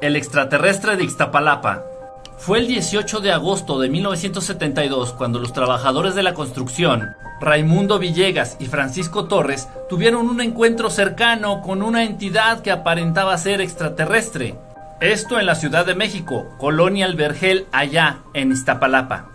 El extraterrestre de Iztapalapa. Fue el 18 de agosto de 1972 cuando los trabajadores de la construcción, Raimundo Villegas y Francisco Torres, tuvieron un encuentro cercano con una entidad que aparentaba ser extraterrestre. Esto en la Ciudad de México, Colonia El Vergel, allá en Iztapalapa.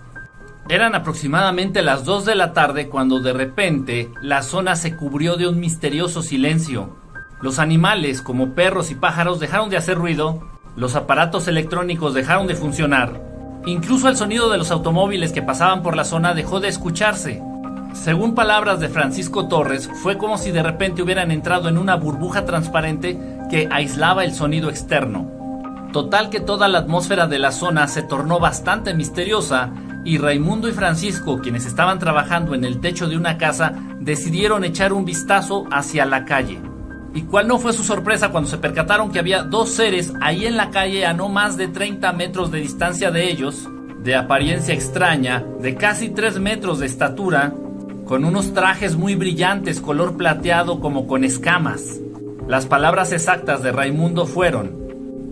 Eran aproximadamente las 2 de la tarde cuando de repente la zona se cubrió de un misterioso silencio. Los animales, como perros y pájaros, dejaron de hacer ruido, los aparatos electrónicos dejaron de funcionar, incluso el sonido de los automóviles que pasaban por la zona dejó de escucharse. Según palabras de Francisco Torres, fue como si de repente hubieran entrado en una burbuja transparente que aislaba el sonido externo. Total que toda la atmósfera de la zona se tornó bastante misteriosa y Raimundo y Francisco, quienes estaban trabajando en el techo de una casa, decidieron echar un vistazo hacia la calle. ¿Y cuál no fue su sorpresa cuando se percataron que había dos seres ahí en la calle a no más de 30 metros de distancia de ellos, de apariencia extraña, de casi 3 metros de estatura, con unos trajes muy brillantes color plateado como con escamas? Las palabras exactas de Raimundo fueron: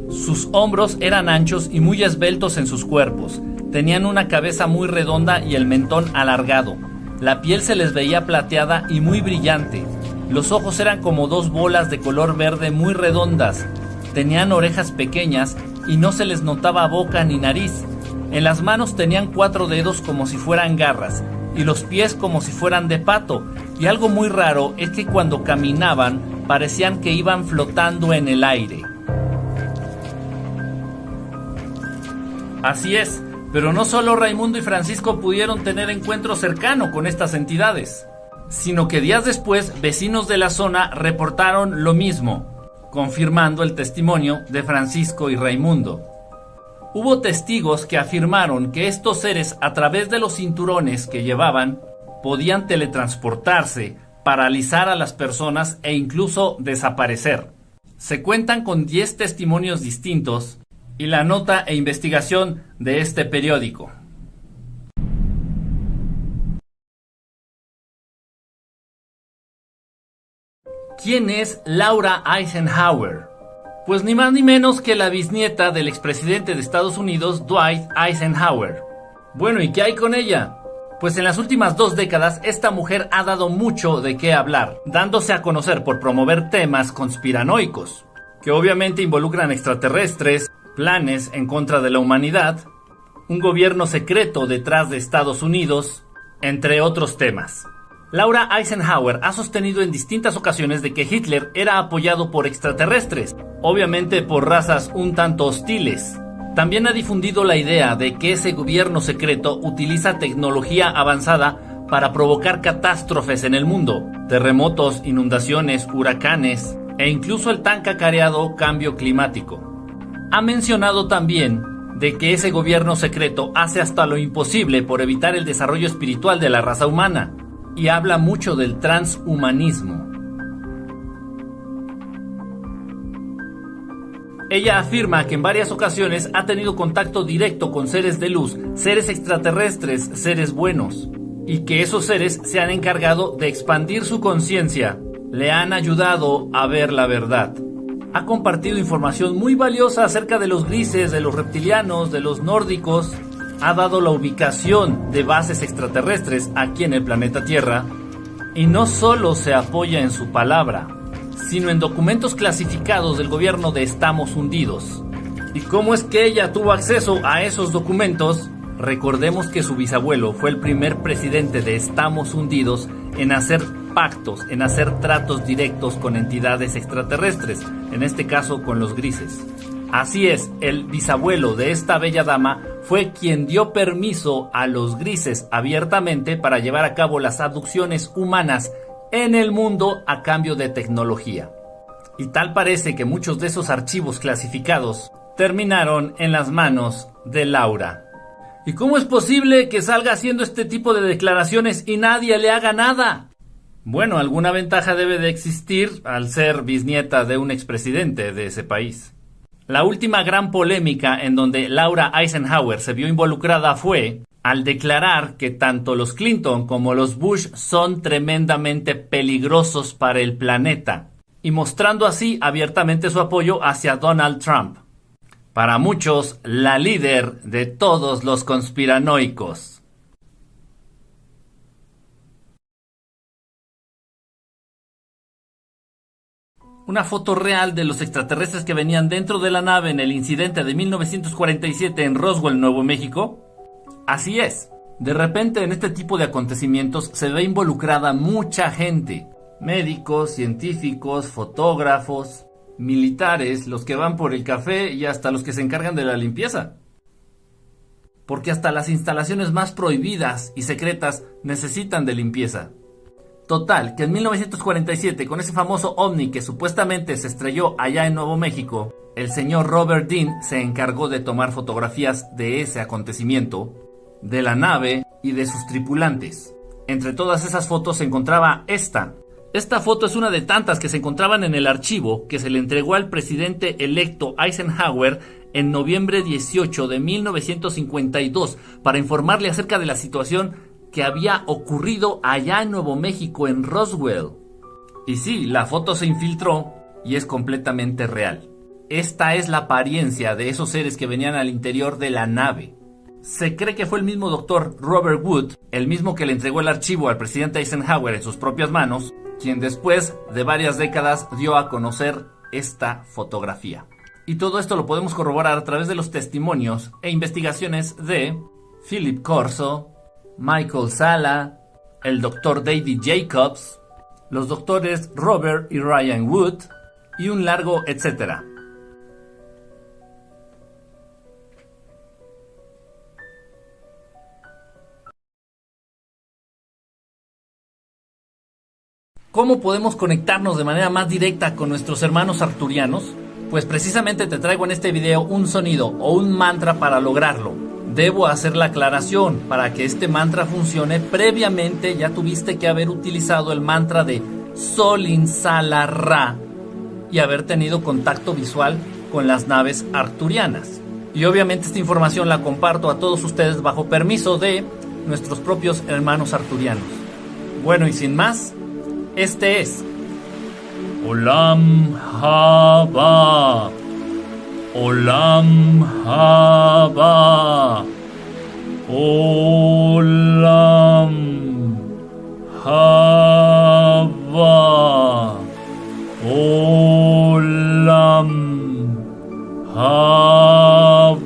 sus hombros eran anchos y muy esbeltos en sus cuerpos, tenían una cabeza muy redonda y el mentón alargado, la piel se les veía plateada y muy brillante. Los ojos eran como 2 bolas de color verde muy redondas, tenían orejas pequeñas y no se les notaba boca ni nariz. En las manos tenían 4 dedos como si fueran garras y los pies como si fueran de pato, y algo muy raro es que cuando caminaban parecían que iban flotando en el aire. Así es, pero no solo Raimundo y Francisco pudieron tener encuentro cercano con estas entidades, sino que días después vecinos de la zona reportaron lo mismo, confirmando el testimonio de Francisco y Raimundo. Hubo testigos que afirmaron que estos seres, a través de los cinturones que llevaban, podían teletransportarse, paralizar a las personas e incluso desaparecer. Se cuentan con 10 testimonios distintos y la nota e investigación de este periódico. ¿Quién es Laura Eisenhower? Pues ni más ni menos que la bisnieta del expresidente de Estados Unidos, Dwight Eisenhower. Bueno, ¿y qué hay con ella? Pues en las últimas 2 décadas esta mujer ha dado mucho de qué hablar, dándose a conocer por promover temas conspiranoicos, que obviamente involucran extraterrestres, planes en contra de la humanidad, un gobierno secreto detrás de Estados Unidos, entre otros temas. Laura Eisenhower ha sostenido en distintas ocasiones de que Hitler era apoyado por extraterrestres, obviamente por razas un tanto hostiles. También ha difundido la idea de que ese gobierno secreto utiliza tecnología avanzada para provocar catástrofes en el mundo, terremotos, inundaciones, huracanes e incluso el tan cacareado cambio climático. Ha mencionado también de que ese gobierno secreto hace hasta lo imposible por evitar el desarrollo espiritual de la raza humana, y habla mucho del transhumanismo. Ella afirma que en varias ocasiones ha tenido contacto directo con seres de luz, seres extraterrestres, seres buenos, y que esos seres se han encargado de expandir su conciencia, le han ayudado a ver la verdad. Ha compartido información muy valiosa acerca de los grises, de los reptilianos, de los nórdicos. Ha dado la ubicación de bases extraterrestres aquí en el planeta Tierra, y no solo se apoya en su palabra, sino en documentos clasificados del gobierno de Estamos Hundidos. ¿Y cómo es que ella tuvo acceso a esos documentos? Recordemos que su bisabuelo fue el primer presidente de Estamos Hundidos en hacer pactos, en hacer tratos directos con entidades extraterrestres, en este caso con los grises. Así es, el bisabuelo de esta bella dama fue quien dio permiso a los grises abiertamente para llevar a cabo las abducciones humanas en el mundo a cambio de tecnología. Y tal parece que muchos de esos archivos clasificados terminaron en las manos de Laura. ¿Y cómo es posible que salga haciendo este tipo de declaraciones y nadie le haga nada? Bueno, alguna ventaja debe de existir al ser bisnieta de un expresidente de ese país. La última gran polémica en donde Laura Eisenhower se vio involucrada fue al declarar que tanto los Clinton como los Bush son tremendamente peligrosos para el planeta, y mostrando así abiertamente su apoyo hacia Donald Trump. Para muchos, la líder de todos los conspiranoicos. Una foto real de los extraterrestres que venían dentro de la nave en el incidente de 1947 en Roswell, Nuevo México. Así es, de repente en este tipo de acontecimientos se ve involucrada mucha gente. Médicos, científicos, fotógrafos, militares, los que van por el café y hasta los que se encargan de la limpieza. Porque hasta las instalaciones más prohibidas y secretas necesitan de limpieza. Total, que en 1947, con ese famoso ovni que supuestamente se estrelló allá en Nuevo México, el señor Robert Dean se encargó de tomar fotografías de ese acontecimiento, de la nave y de sus tripulantes. Entre todas esas fotos se encontraba esta. Esta foto es una de tantas que se encontraban en el archivo que se le entregó al presidente electo Eisenhower en noviembre 18 de 1952 para informarle acerca de la situación que había ocurrido allá en Nuevo México, en Roswell. Y sí, la foto se infiltró y es completamente real. Esta es la apariencia de esos seres que venían al interior de la nave. Se cree que fue el mismo doctor Robert Wood, el mismo que le entregó el archivo al presidente Eisenhower en sus propias manos, quien después de varias décadas dio a conocer esta fotografía. Y todo esto lo podemos corroborar a través de los testimonios e investigaciones de Philip Corso, Michael Sala, el doctor David Jacobs, los doctores Robert y Ryan Wood y un largo etcétera. ¿Cómo podemos conectarnos de manera más directa con nuestros hermanos arturianos? Pues precisamente te traigo en este video un sonido o un mantra para lograrlo. Debo hacer la aclaración, para que este mantra funcione, previamente ya tuviste que haber utilizado el mantra de Sol Insala Ra y haber tenido contacto visual con las naves arturianas. Y obviamente esta información la comparto a todos ustedes bajo permiso de nuestros propios hermanos arturianos. Bueno, y sin más, este es Olam Haba. Olam Haba. Olam Haba. Olam Haba.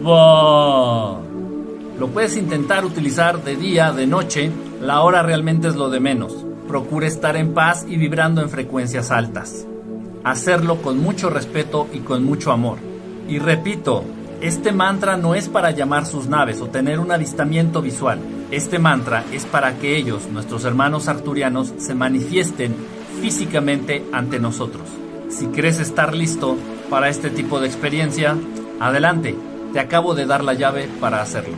Lo puedes intentar utilizar de día, de noche, la hora realmente es lo de menos. Procure estar en paz y vibrando en frecuencias altas. Hacerlo con mucho respeto y con mucho amor. Y repito, este mantra no es para llamar sus naves o tener un avistamiento visual. Este mantra es para que ellos, nuestros hermanos arturianos, se manifiesten físicamente ante nosotros. Si crees estar listo para este tipo de experiencia, adelante, te acabo de dar la llave para hacerlo.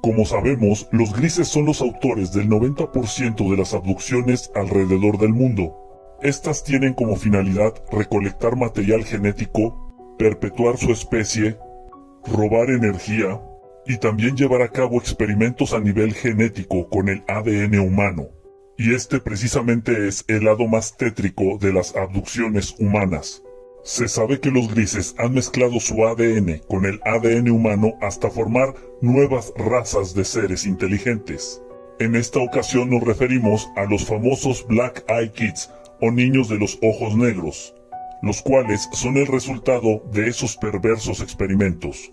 Como sabemos, los grises son los autores del 90% de las abducciones alrededor del mundo. Estas tienen como finalidad recolectar material genético, perpetuar su especie, robar energía y también llevar a cabo experimentos a nivel genético con el ADN humano. Y este precisamente es el lado más tétrico de las abducciones humanas. Se sabe que los grises han mezclado su ADN con el ADN humano hasta formar nuevas razas de seres inteligentes. En esta ocasión nos referimos a los famosos Black Eye Kids o niños de los ojos negros, los cuales son el resultado de esos perversos experimentos.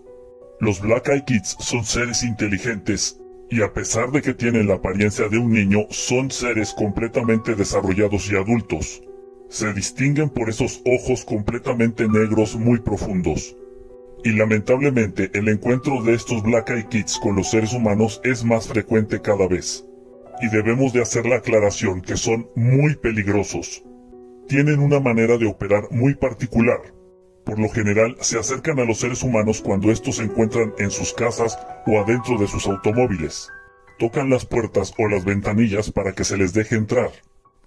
Los Black Eye Kids son seres inteligentes y a pesar de que tienen la apariencia de un niño, son seres completamente desarrollados y adultos. Se distinguen por esos ojos completamente negros muy profundos. Y lamentablemente el encuentro de estos Black Eye Kids con los seres humanos es más frecuente cada vez. Y debemos de hacer la aclaración que son muy peligrosos. Tienen una manera de operar muy particular. Por lo general se acercan a los seres humanos cuando estos se encuentran en sus casas o adentro de sus automóviles. Tocan las puertas o las ventanillas para que se les deje entrar.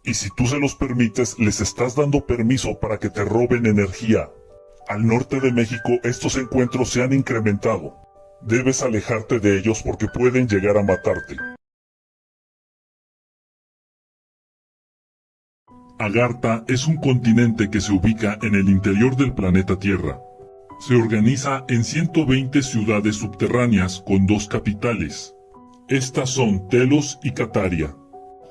Y si tú se los permites, les estás dando permiso para que te roben energía. Al norte de México estos encuentros se han incrementado. Debes alejarte de ellos porque pueden llegar a matarte. Agartha es un continente que se ubica en el interior del planeta Tierra. Se organiza en 120 ciudades subterráneas con 2 capitales. Estas son Telos y Cataria.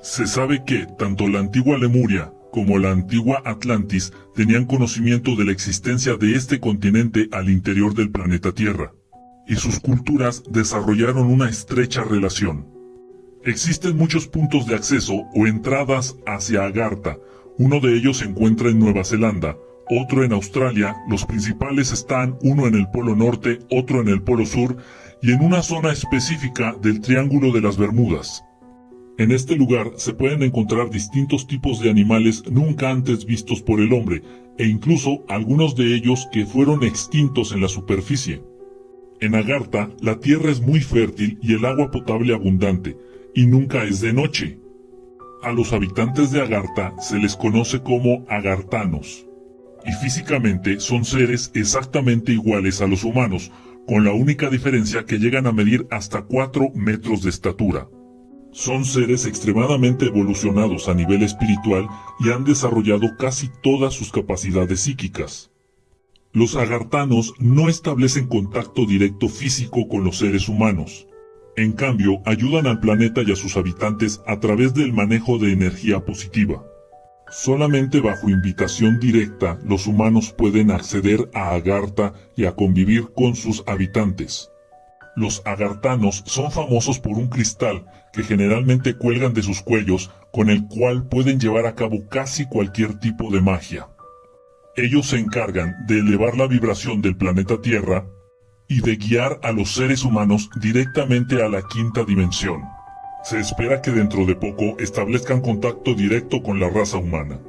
Se sabe que tanto la antigua Lemuria como la antigua Atlantis tenían conocimiento de la existencia de este continente al interior del planeta Tierra, y sus culturas desarrollaron una estrecha relación. Existen muchos puntos de acceso o entradas hacia Agartha. Uno de ellos se encuentra en Nueva Zelanda, otro en Australia. Los principales están uno en el Polo Norte, otro en el Polo Sur y en una zona específica del Triángulo de las Bermudas. En este lugar se pueden encontrar distintos tipos de animales nunca antes vistos por el hombre, e incluso algunos de ellos que fueron extintos en la superficie. En Agartha, la tierra es muy fértil y el agua potable abundante, y nunca es de noche. A los habitantes de Agartha se les conoce como agartanos, y físicamente son seres exactamente iguales a los humanos, con la única diferencia que llegan a medir hasta 4 metros de estatura. Son seres extremadamente evolucionados a nivel espiritual y han desarrollado casi todas sus capacidades psíquicas. Los agartanos no establecen contacto directo físico con los seres humanos. En cambio, ayudan al planeta y a sus habitantes a través del manejo de energía positiva. Solamente bajo invitación directa los humanos pueden acceder a Agartha y a convivir con sus habitantes. Los agartanos son famosos por un cristal que generalmente cuelgan de sus cuellos, con el cual pueden llevar a cabo casi cualquier tipo de magia. Ellos se encargan de elevar la vibración del planeta Tierra y de guiar a los seres humanos directamente a la 5ª dimensión. Se espera que dentro de poco establezcan contacto directo con la raza humana.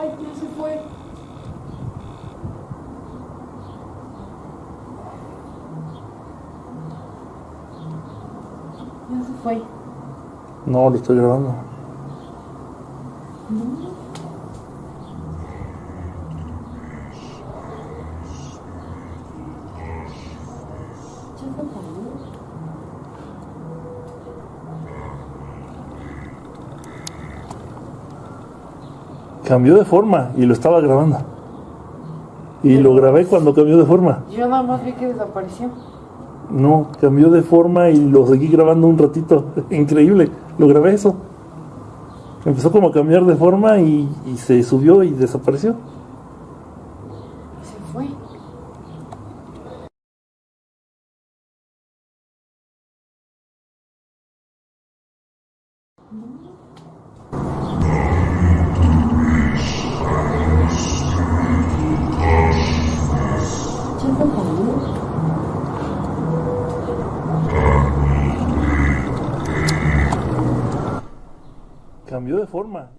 Ay, ya se fue. Ya se fue. No, lo estoy grabando. Ya se fue. Cambió de forma y lo estaba grabando. Y lo grabé cuando cambió de forma. Yo nada más vi que desapareció. No, cambió de forma y lo seguí grabando un ratito. Increíble, lo grabé eso. Empezó como a cambiar de forma y se subió y desapareció. Se fue. Ya se fue. Cambió de forma.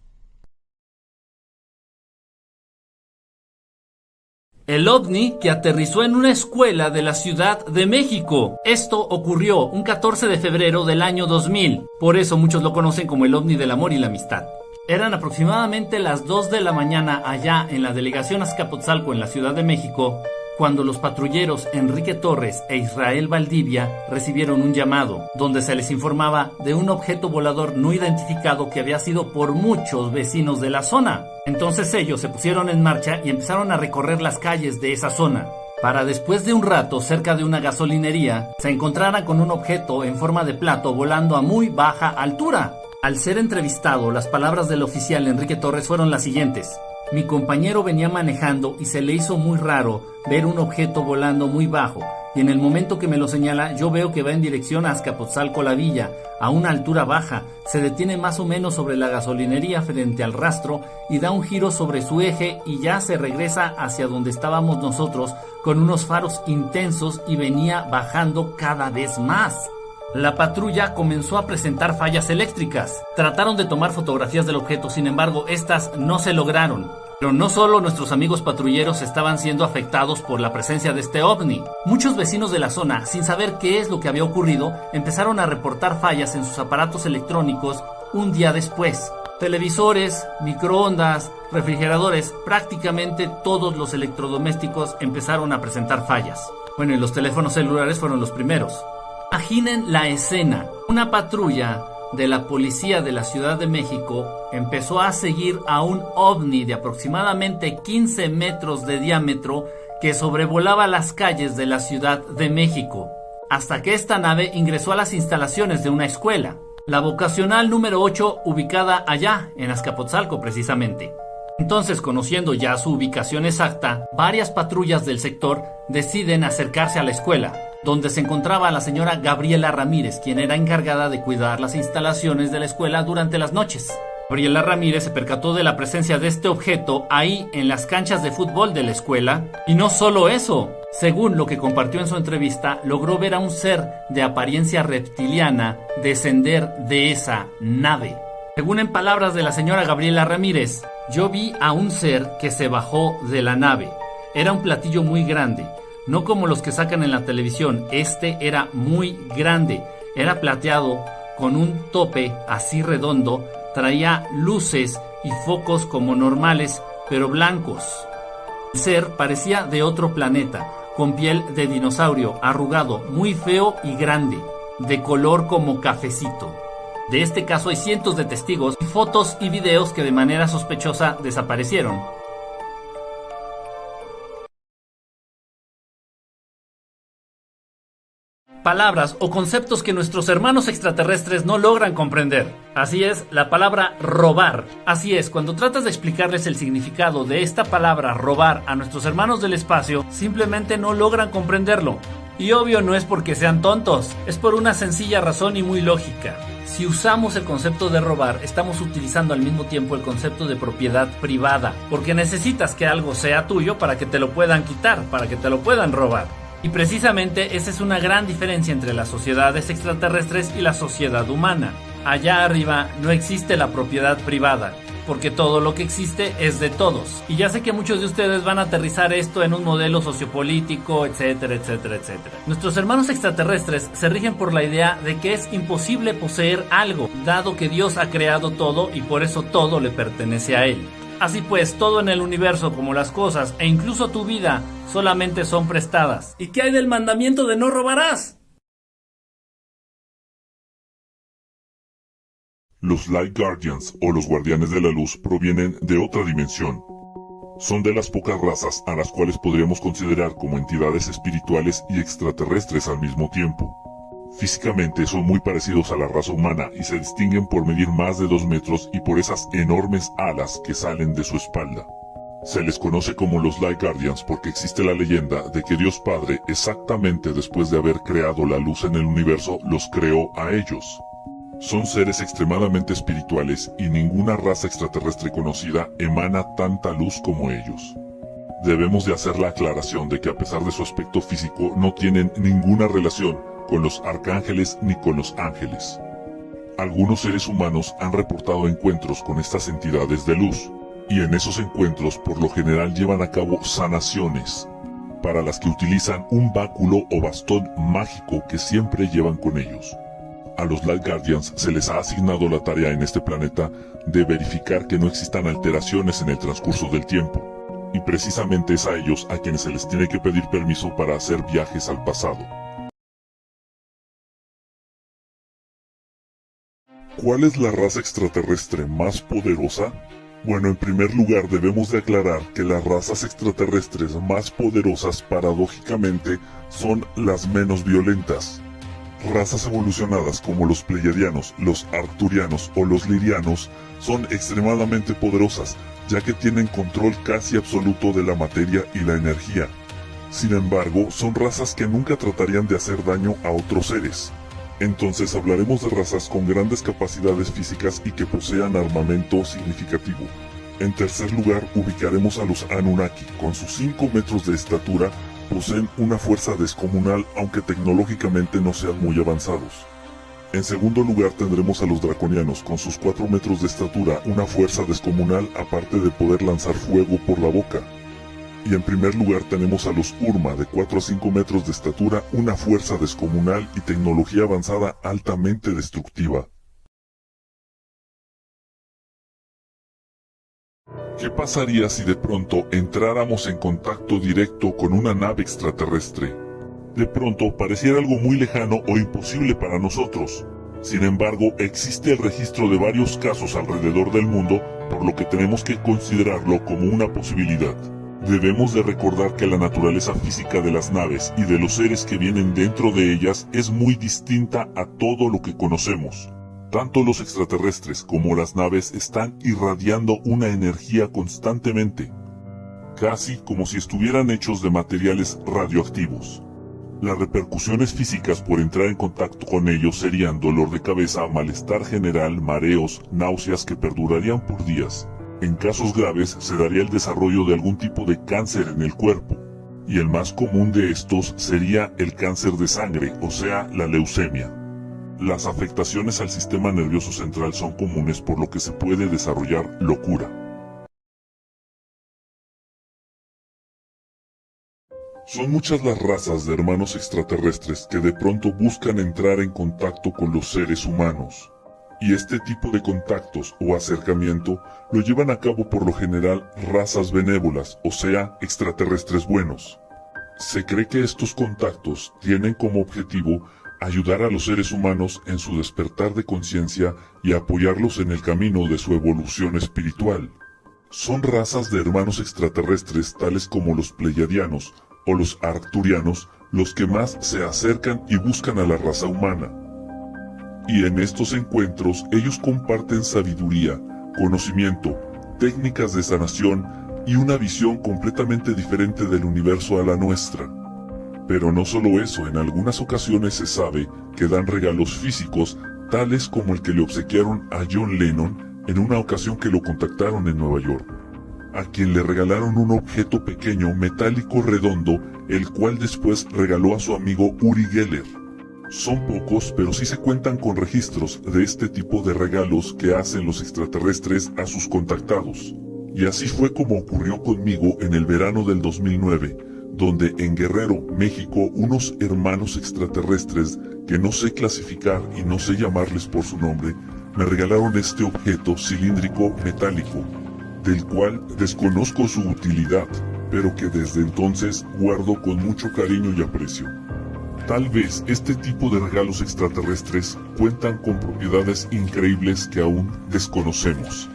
El ovni que aterrizó en una escuela de la Ciudad de México. Esto ocurrió un 14 de febrero del año 2000. Por eso muchos lo conocen como el ovni del amor y la amistad. Eran aproximadamente las 2 de la mañana allá en la delegación Azcapotzalco en la Ciudad de México, cuando los patrulleros Enrique Torres e Israel Valdivia recibieron un llamado, donde se les informaba de un objeto volador no identificado que había sido por muchos vecinos de la zona. Entonces ellos se pusieron en marcha y empezaron a recorrer las calles de esa zona, para después de un rato cerca de una gasolinería se encontraran con un objeto en forma de plato volando a muy baja altura. Al ser entrevistado, las palabras del oficial Enrique Torres fueron las siguientes: mi compañero venía manejando y se le hizo muy raro ver un objeto volando muy bajo, y en el momento que me lo señala yo veo que va en dirección a Azcapotzalco la Villa, a una altura baja, se detiene más o menos sobre la gasolinería frente al rastro y da un giro sobre su eje y ya se regresa hacia donde estábamos nosotros con unos faros intensos y venía bajando cada vez más. La patrulla comenzó a presentar fallas eléctricas. Trataron de tomar fotografías del objeto, sin embargo, estas no se lograron. Pero no solo nuestros amigos patrulleros estaban siendo afectados por la presencia de este ovni. Muchos vecinos de la zona, sin saber qué es lo que había ocurrido, empezaron a reportar fallas en sus aparatos electrónicos un día después. Televisores, microondas, refrigeradores, prácticamente todos los electrodomésticos empezaron a presentar fallas. Bueno, y los teléfonos celulares fueron los primeros. Imaginen la escena. Una patrulla de la policía de la Ciudad de México empezó a seguir a un ovni de aproximadamente 15 metros de diámetro que sobrevolaba las calles de la Ciudad de México, hasta que esta nave ingresó a las instalaciones de una escuela, la vocacional número 8, ubicada allá, en Azcapotzalco precisamente. Entonces, conociendo ya su ubicación exacta, varias patrullas del sector deciden acercarse a la escuela, donde se encontraba la señora Gabriela Ramírez, quien era encargada de cuidar las instalaciones de la escuela durante las noches. Gabriela Ramírez se percató de la presencia de este objeto ahí en las canchas de fútbol de la escuela. Y no solo eso, según lo que compartió en su entrevista, logró ver a un ser de apariencia reptiliana descender de esa nave. Según en palabras de la señora Gabriela Ramírez, yo vi a un ser que se bajó de la nave. Era un platillo muy grande, no como los que sacan en la televisión. Este era muy grande, era plateado con un tope así redondo, traía luces y focos como normales, pero blancos. El ser parecía de otro planeta, con piel de dinosaurio, arrugado, muy feo y grande, de color como cafecito. De este caso hay cientos de testigos, fotos y videos que de manera sospechosa desaparecieron. Palabras o conceptos que nuestros hermanos extraterrestres no logran comprender. Así es, la palabra robar. Así es, cuando tratas de explicarles el significado de esta palabra robar a nuestros hermanos del espacio, simplemente no logran comprenderlo. Y obvio no es porque sean tontos, es por una sencilla razón y muy lógica. Si usamos el concepto de robar, estamos utilizando al mismo tiempo el concepto de propiedad privada, porque necesitas que algo sea tuyo para que te lo puedan quitar, para que te lo puedan robar. Y precisamente esa es una gran diferencia entre las sociedades extraterrestres y la sociedad humana. Allá arriba no existe la propiedad privada, porque todo lo que existe es de todos. Y ya sé que muchos de ustedes van a aterrizar esto en un modelo sociopolítico, etcétera, etcétera, etcétera. Nuestros hermanos extraterrestres se rigen por la idea de que es imposible poseer algo, dado que Dios ha creado todo y por eso todo le pertenece a Él. Así pues, todo en el universo, como las cosas e incluso tu vida, solamente son prestadas. ¿Y qué hay del mandamiento de no robarás? Los Light Guardians o los Guardianes de la Luz provienen de otra dimensión. Son de las pocas razas a las cuales podríamos considerar como entidades espirituales y extraterrestres al mismo tiempo. Físicamente son muy parecidos a la raza humana y se distinguen por medir más de 2 metros y por esas enormes alas que salen de su espalda. Se les conoce como los Light Guardians porque existe la leyenda de que Dios Padre, exactamente después de haber creado la luz en el universo, los creó a ellos. Son seres extremadamente espirituales y ninguna raza extraterrestre conocida emana tanta luz como ellos. Debemos de hacer la aclaración de que a pesar de su aspecto físico no tienen ninguna relación con los arcángeles ni con los ángeles. Algunos seres humanos han reportado encuentros con estas entidades de luz, y en esos encuentros por lo general llevan a cabo sanaciones, para las que utilizan un báculo o bastón mágico que siempre llevan con ellos. A los Light Guardians se les ha asignado la tarea en este planeta de verificar que no existan alteraciones en el transcurso del tiempo, y precisamente es a ellos a quienes se les tiene que pedir permiso para hacer viajes al pasado. ¿Cuál es la raza extraterrestre más poderosa? Bueno, en primer lugar debemos de aclarar que las razas extraterrestres más poderosas paradójicamente son las menos violentas. Razas evolucionadas como los pleiadianos, los arcturianos o los lirianos son extremadamente poderosas, ya que tienen control casi absoluto de la materia y la energía. Sin embargo, son razas que nunca tratarían de hacer daño a otros seres. Entonces hablaremos de razas con grandes capacidades físicas y que posean armamento significativo. En tercer lugar, ubicaremos a los Anunnaki. Con sus 5 metros de estatura, poseen una fuerza descomunal aunque tecnológicamente no sean muy avanzados. En segundo lugar tendremos a los draconianos, con sus 4 metros de estatura, una fuerza descomunal aparte de poder lanzar fuego por la boca. Y en primer lugar tenemos a los Urma, de 4 a 5 metros de estatura, una fuerza descomunal y tecnología avanzada altamente destructiva. ¿Qué pasaría si de pronto entráramos en contacto directo con una nave extraterrestre? De pronto pareciera algo muy lejano o imposible para nosotros. Sin embargo, existe el registro de varios casos alrededor del mundo, por lo que tenemos que considerarlo como una posibilidad. Debemos de recordar que la naturaleza física de las naves y de los seres que vienen dentro de ellas es muy distinta a todo lo que conocemos. Tanto los extraterrestres como las naves están irradiando una energía constantemente, casi como si estuvieran hechos de materiales radioactivos. Las repercusiones físicas por entrar en contacto con ellos serían dolor de cabeza, malestar general, mareos, náuseas que perdurarían por días. En casos graves se daría el desarrollo de algún tipo de cáncer en el cuerpo, y el más común de estos sería el cáncer de sangre, o sea, la leucemia. Las afectaciones al sistema nervioso central son comunes, por lo que se puede desarrollar locura. Son muchas las razas de hermanos extraterrestres que de pronto buscan entrar en contacto con los seres humanos. Y este tipo de contactos o acercamiento lo llevan a cabo por lo general razas benévolas, o sea, extraterrestres buenos. Se cree que estos contactos tienen como objetivo ayudar a los seres humanos en su despertar de conciencia y apoyarlos en el camino de su evolución espiritual. Son razas de hermanos extraterrestres tales como los pleiadianos o los arcturianos los que más se acercan y buscan a la raza humana. Y en estos encuentros ellos comparten sabiduría, conocimiento, técnicas de sanación y una visión completamente diferente del universo a la nuestra. Pero no solo eso, en algunas ocasiones se sabe que dan regalos físicos, tales como el que le obsequiaron a John Lennon en una ocasión que lo contactaron en Nueva York, a quien le regalaron un objeto pequeño metálico redondo, el cual después regaló a su amigo Uri Geller. Son pocos, pero sí se cuentan con registros de este tipo de regalos que hacen los extraterrestres a sus contactados. Y así fue como ocurrió conmigo en el verano del 2009, donde en Guerrero, México, unos hermanos extraterrestres que no sé clasificar y no sé llamarles por su nombre, me regalaron este objeto cilíndrico metálico, del cual desconozco su utilidad, pero que desde entonces guardo con mucho cariño y aprecio. Tal vez este tipo de regalos extraterrestres cuentan con propiedades increíbles que aún desconocemos.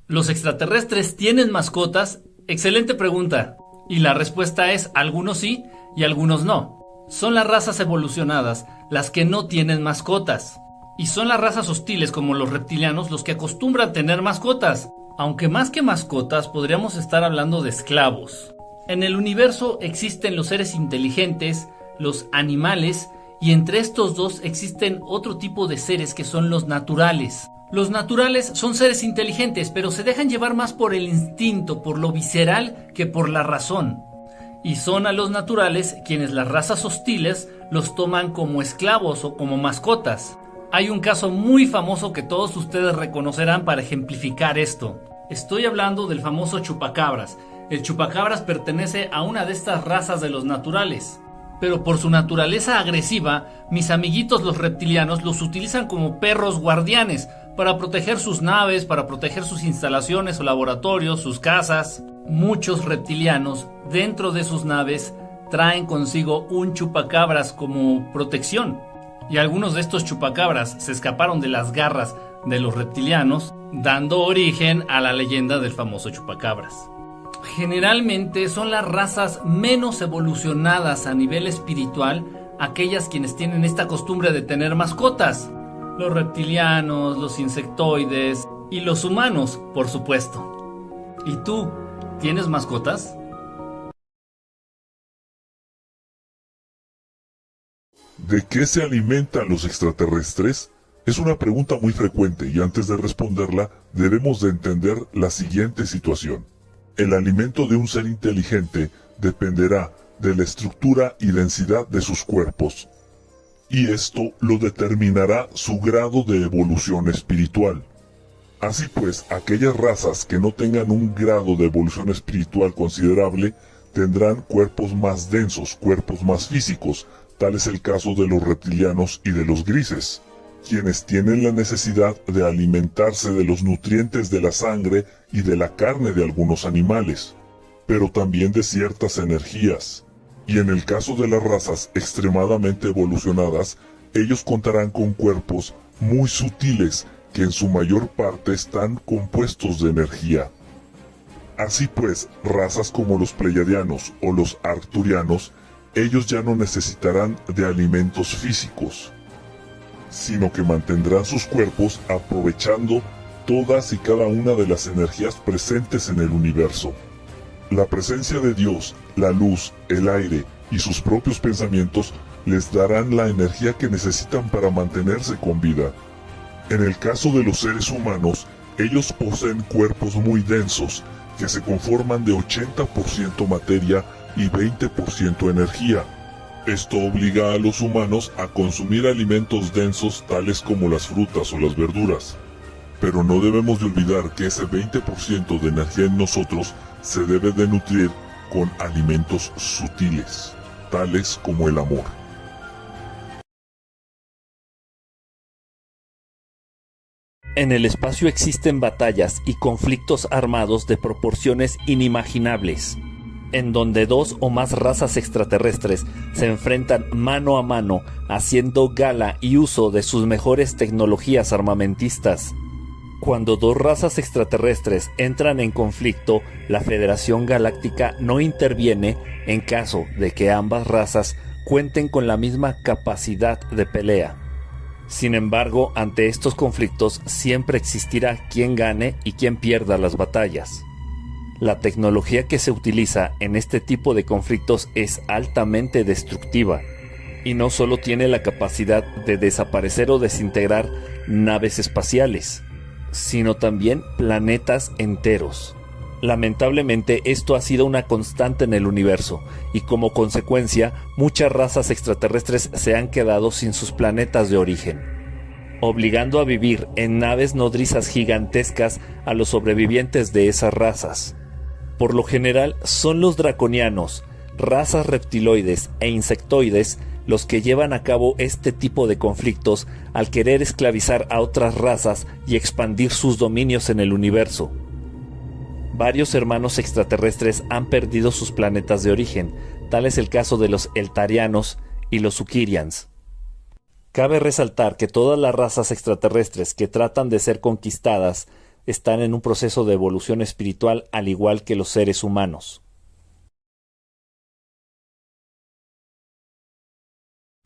¿Los extraterrestres tienen mascotas? Excelente pregunta. Y la respuesta es: algunos sí y algunos no. Son las razas evolucionadas las que no tienen mascotas. Y son las razas hostiles como los reptilianos los que acostumbran tener mascotas. Aunque más que mascotas podríamos estar hablando de esclavos. En el universo existen los seres inteligentes, los animales, y entre estos dos existen otro tipo de seres que son los naturales. Los naturales son seres inteligentes, pero se dejan llevar más por el instinto, por lo visceral, que por la razón. Y son a los naturales quienes las razas hostiles los toman como esclavos o como mascotas. Hay un caso muy famoso que todos ustedes reconocerán para ejemplificar esto. Estoy hablando del famoso chupacabras. El chupacabras pertenece a una de estas razas de los naturales. Pero por su naturaleza agresiva, mis amiguitos los reptilianos los utilizan como perros guardianes para proteger sus naves, para proteger sus instalaciones o laboratorios, sus casas. Muchos reptilianos dentro de sus naves traen consigo un chupacabras como protección. Y algunos de estos chupacabras se escaparon de las garras de los reptilianos, dando origen a la leyenda del famoso chupacabras. Generalmente son las razas menos evolucionadas a nivel espiritual aquellas quienes tienen esta costumbre de tener mascotas. Los reptilianos, los insectoides y los humanos, por supuesto. ¿Y tú, tienes mascotas? ¿De qué se alimentan los extraterrestres? Es una pregunta muy frecuente y antes de responderla debemos de entender la siguiente situación. El alimento de un ser inteligente dependerá de la estructura y densidad de sus cuerpos. Y esto lo determinará su grado de evolución espiritual. Así pues, aquellas razas que no tengan un grado de evolución espiritual considerable tendrán cuerpos más densos, cuerpos más físicos. Tal es el caso de los reptilianos y de los grises, quienes tienen la necesidad de alimentarse de los nutrientes de la sangre y de la carne de algunos animales, pero también de ciertas energías. Y en el caso de las razas extremadamente evolucionadas, ellos contarán con cuerpos muy sutiles que en su mayor parte están compuestos de energía. Así pues, razas como los pleiadianos o los arcturianos, ellos ya no necesitarán de alimentos físicos, sino que mantendrán sus cuerpos aprovechando todas y cada una de las energías presentes en el universo. La presencia de Dios, la luz, el aire y sus propios pensamientos les darán la energía que necesitan para mantenerse con vida. En el caso de los seres humanos, ellos poseen cuerpos muy densos, que se conforman de 80% materia y 20% energía. Esto obliga a los humanos a consumir alimentos densos tales como las frutas o las verduras. Pero no debemos de olvidar que ese 20% de energía en nosotros se debe de nutrir con alimentos sutiles, tales como el amor. En el espacio existen batallas y conflictos armados de proporciones inimaginables, en donde dos o más razas extraterrestres se enfrentan mano a mano, haciendo gala y uso de sus mejores tecnologías armamentistas. Cuando dos razas extraterrestres entran en conflicto, la Federación Galáctica no interviene en caso de que ambas razas cuenten con la misma capacidad de pelea. Sin embargo, ante estos conflictos siempre existirá quien gane y quien pierda las batallas. La tecnología que se utiliza en este tipo de conflictos es altamente destructiva, y no solo tiene la capacidad de desaparecer o desintegrar naves espaciales, sino también planetas enteros. Lamentablemente, esto ha sido una constante en el universo, y como consecuencia, muchas razas extraterrestres se han quedado sin sus planetas de origen, obligando a vivir en naves nodrizas gigantescas a los sobrevivientes de esas razas. Por lo general, son los draconianos, razas reptiloides e insectoides, los que llevan a cabo este tipo de conflictos al querer esclavizar a otras razas y expandir sus dominios en el universo. Varios hermanos extraterrestres han perdido sus planetas de origen, tal es el caso de los Eltarianos y los Ukirians. Cabe resaltar que todas las razas extraterrestres que tratan de ser conquistadas están en un proceso de evolución espiritual al igual que los seres humanos.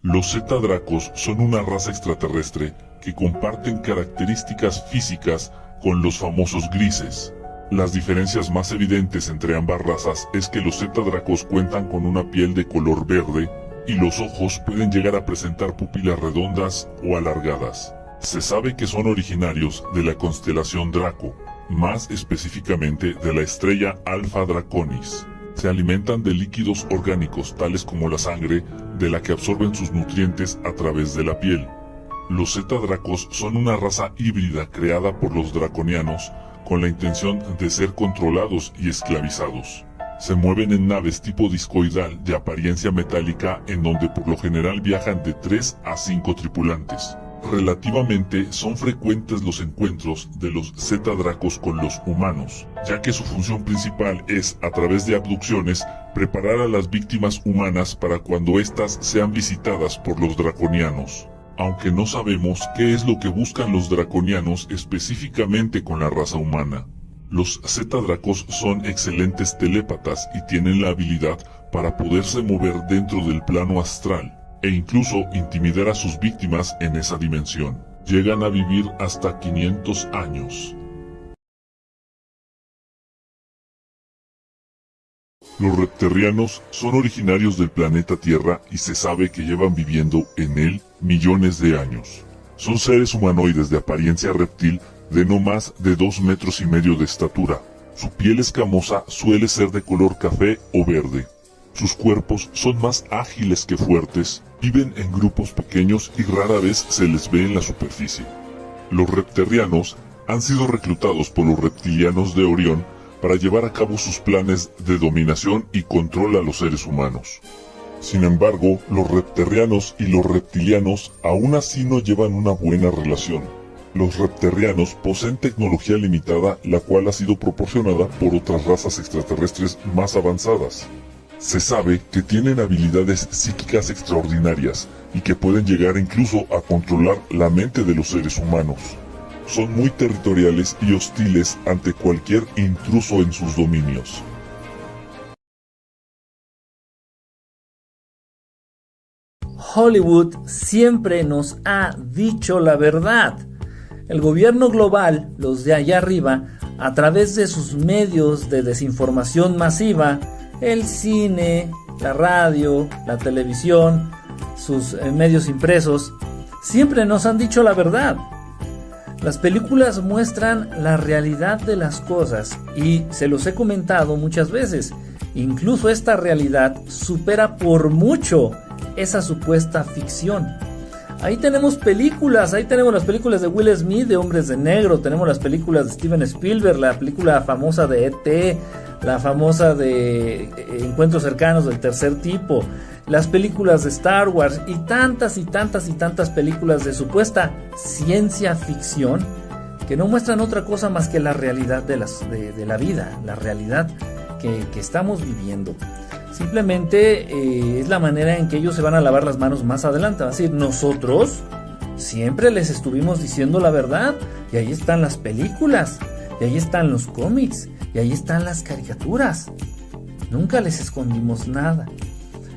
Los Zeta-Dracos son una raza extraterrestre que comparten características físicas con los famosos grises. Las diferencias más evidentes entre ambas razas es que los Zeta-Dracos cuentan con una piel de color verde y los ojos pueden llegar a presentar pupilas redondas o alargadas. Se sabe que son originarios de la constelación Draco, más específicamente de la estrella Alpha Draconis. Se alimentan de líquidos orgánicos tales como la sangre, de la que absorben sus nutrientes a través de la piel. Los Zeta-Dracos son una raza híbrida creada por los draconianos con la intención de ser controlados y esclavizados. Se mueven en naves tipo discoidal de apariencia metálica en donde por lo general viajan de 3 a 5 tripulantes. Relativamente son frecuentes los encuentros de los Zeta-Dracos con los humanos, ya que su función principal es, a través de abducciones, preparar a las víctimas humanas para cuando éstas sean visitadas por los draconianos. Aunque no sabemos qué es lo que buscan los draconianos específicamente con la raza humana. Los Zeta-Dracos son excelentes telépatas y tienen la habilidad para poderse mover dentro del plano astral e incluso intimidar a sus víctimas en esa dimensión. Llegan a vivir hasta 500 años. Los reptilianos son originarios del planeta Tierra y se sabe que llevan viviendo en él millones de años. Son seres humanoides de apariencia reptil de no más de 2,5 metros de estatura. Su piel escamosa suele ser de color café o verde. Sus cuerpos son más ágiles que fuertes, viven en grupos pequeños y rara vez se les ve en la superficie. Los reptilianos han sido reclutados por los reptilianos de Orión para llevar a cabo sus planes de dominación y control a los seres humanos. Sin embargo, los reptilianos y los reptilianos aún así no llevan una buena relación. Los reptilianos poseen tecnología limitada, la cual ha sido proporcionada por otras razas extraterrestres más avanzadas. Se sabe que tienen habilidades psíquicas extraordinarias y que pueden llegar incluso a controlar la mente de los seres humanos. Son muy territoriales y hostiles ante cualquier intruso en sus dominios. Hollywood siempre nos ha dicho la verdad. El gobierno global, los de allá arriba, a través de sus medios de desinformación masiva, el cine, la radio, la televisión, sus medios impresos, siempre nos han dicho la verdad. Las películas muestran la realidad de las cosas y se los he comentado muchas veces. Incluso esta realidad supera por mucho esa supuesta ficción. Ahí tenemos películas, ahí tenemos las películas de Will Smith de Hombres de Negro, tenemos las películas de Steven Spielberg, la película famosa de E.T., la famosa de Encuentros Cercanos del Tercer Tipo, las películas de Star Wars y tantas películas de supuesta ciencia ficción que no muestran otra cosa más que la realidad de la vida, la realidad que estamos viviendo. Simplemente es la manera en que ellos se van a lavar las manos más adelante. Es decir, nosotros siempre les estuvimos diciendo la verdad, y ahí están las películas, y ahí están los cómics, y ahí están las caricaturas. Nunca les escondimos nada.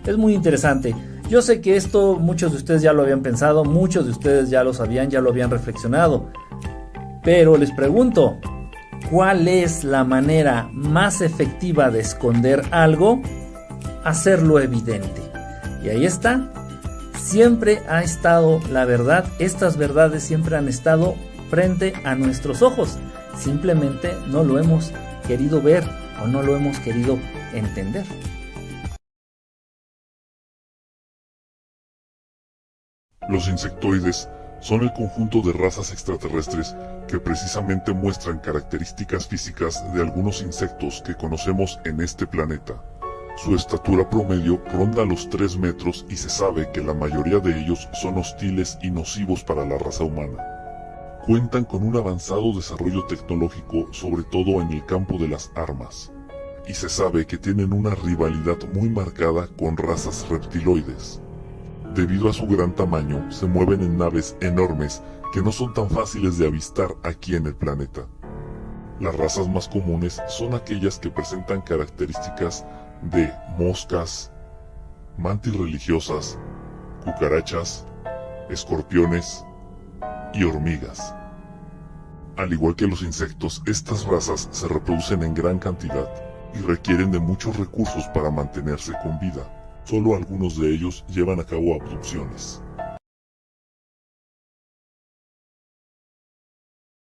Es muy interesante. Yo sé que esto muchos de ustedes ya lo habían pensado, muchos de ustedes ya lo sabían, ya lo habían reflexionado. Pero les pregunto, ¿cuál es la manera más efectiva de esconder algo? Hacerlo evidente. Y ahí está. Siempre ha estado la verdad. Estas verdades siempre han estado frente a nuestros ojos. Simplemente no lo hemos querido ver o no lo hemos querido entender. Los insectoides son el conjunto de razas extraterrestres que precisamente muestran características físicas de algunos insectos que conocemos en este planeta. Su estatura promedio ronda los 3 metros y se sabe que la mayoría de ellos son hostiles y nocivos para la raza humana. Cuentan con un avanzado desarrollo tecnológico, sobre todo en el campo de las armas, y se sabe que tienen una rivalidad muy marcada con razas reptiloides. Debido a su gran tamaño, se mueven en naves enormes que no son tan fáciles de avistar aquí en el planeta. Las razas más comunes son aquellas que presentan características de moscas, mantis religiosas, cucarachas, escorpiones y hormigas. Al igual que los insectos, estas razas se reproducen en gran cantidad y requieren de muchos recursos para mantenerse con vida. Solo algunos de ellos llevan a cabo abducciones.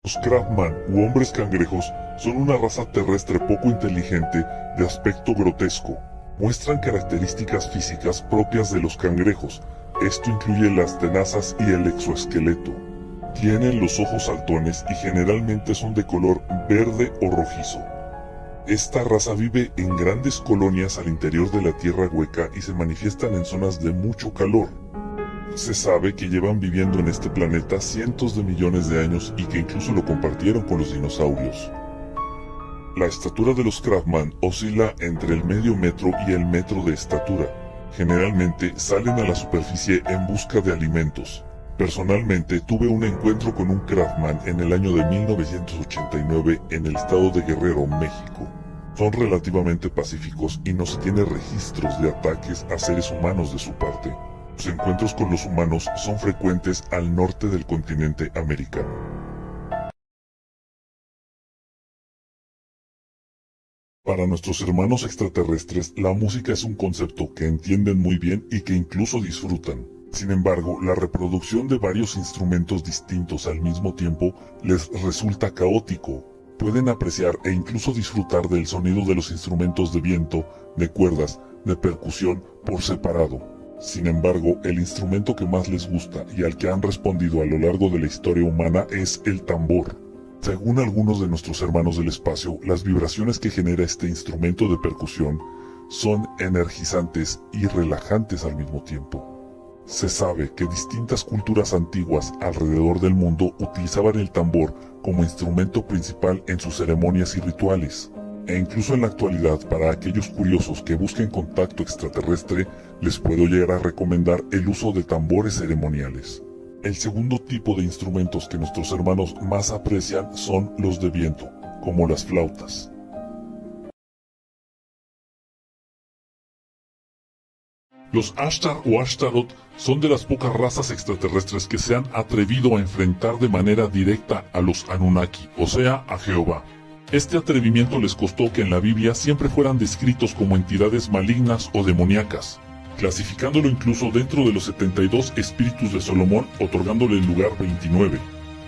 Los Crabman u hombres cangrejos son una raza terrestre poco inteligente de aspecto grotesco. Muestran características físicas propias de los cangrejos. Esto incluye las tenazas y el exoesqueleto. Tienen los ojos saltones y generalmente son de color verde o rojizo. Esta raza vive en grandes colonias al interior de la tierra hueca y se manifiestan en zonas de mucho calor. Se sabe que llevan viviendo en este planeta cientos de millones de años y que incluso lo compartieron con los dinosaurios. La estatura de los Crabman oscila entre el medio metro y el metro de estatura. Generalmente salen a la superficie en busca de alimentos. Personalmente tuve un encuentro con un Crabman en el año de 1989 en el estado de Guerrero, México. Son relativamente pacíficos y no se tiene registros de ataques a seres humanos de su parte. Los encuentros con los humanos son frecuentes al norte del continente americano. Para nuestros hermanos extraterrestres, la música es un concepto que entienden muy bien y que incluso disfrutan. Sin embargo, la reproducción de varios instrumentos distintos al mismo tiempo les resulta caótico. Pueden apreciar e incluso disfrutar del sonido de los instrumentos de viento, de cuerdas, de percusión por separado. Sin embargo, el instrumento que más les gusta y al que han respondido a lo largo de la historia humana es el tambor. Según algunos de nuestros hermanos del espacio, las vibraciones que genera este instrumento de percusión son energizantes y relajantes al mismo tiempo. Se sabe que distintas culturas antiguas alrededor del mundo utilizaban el tambor como instrumento principal en sus ceremonias y rituales. E incluso en la actualidad, para aquellos curiosos que busquen contacto extraterrestre, les puedo llegar a recomendar el uso de tambores ceremoniales. El segundo tipo de instrumentos que nuestros hermanos más aprecian son los de viento, como las flautas. Los Ashtar o Ashtaroth son de las pocas razas extraterrestres que se han atrevido a enfrentar de manera directa a los Anunnaki, o sea, a Jehová. Este atrevimiento les costó que en la Biblia siempre fueran descritos como entidades malignas o demoníacas, clasificándolo incluso dentro de los 72 espíritus de Salomón, otorgándole el lugar 29.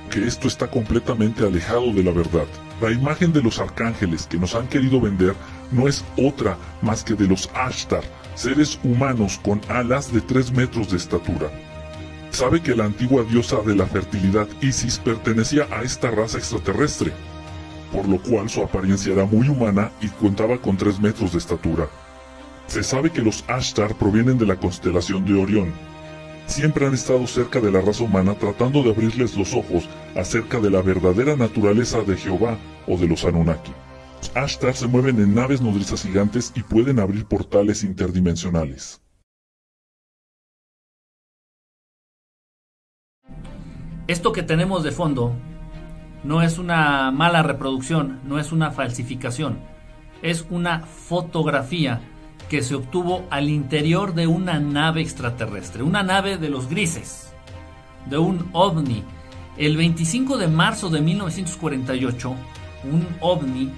Que esto está completamente alejado de la verdad. La imagen de los arcángeles que nos han querido vender no es otra más que de los Ashtar, seres humanos con alas de 3 metros de estatura. Sabe que la antigua diosa de la fertilidad Isis pertenecía a esta raza extraterrestre, por lo cual su apariencia era muy humana y contaba con 3 metros de estatura. Se sabe que los Ashtar provienen de la constelación de Orión. Siempre han estado cerca de la raza humana tratando de abrirles los ojos acerca de la verdadera naturaleza de Jehová o de los Anunnaki. Los Ashtar se mueven en naves nodrizas gigantes y pueden abrir portales interdimensionales. Esto que tenemos de fondo no es una mala reproducción, no es una falsificación, es una fotografía que se obtuvo al interior de una nave extraterrestre, una nave de los grises, de un ovni. El 25 de marzo de 1948, un ovni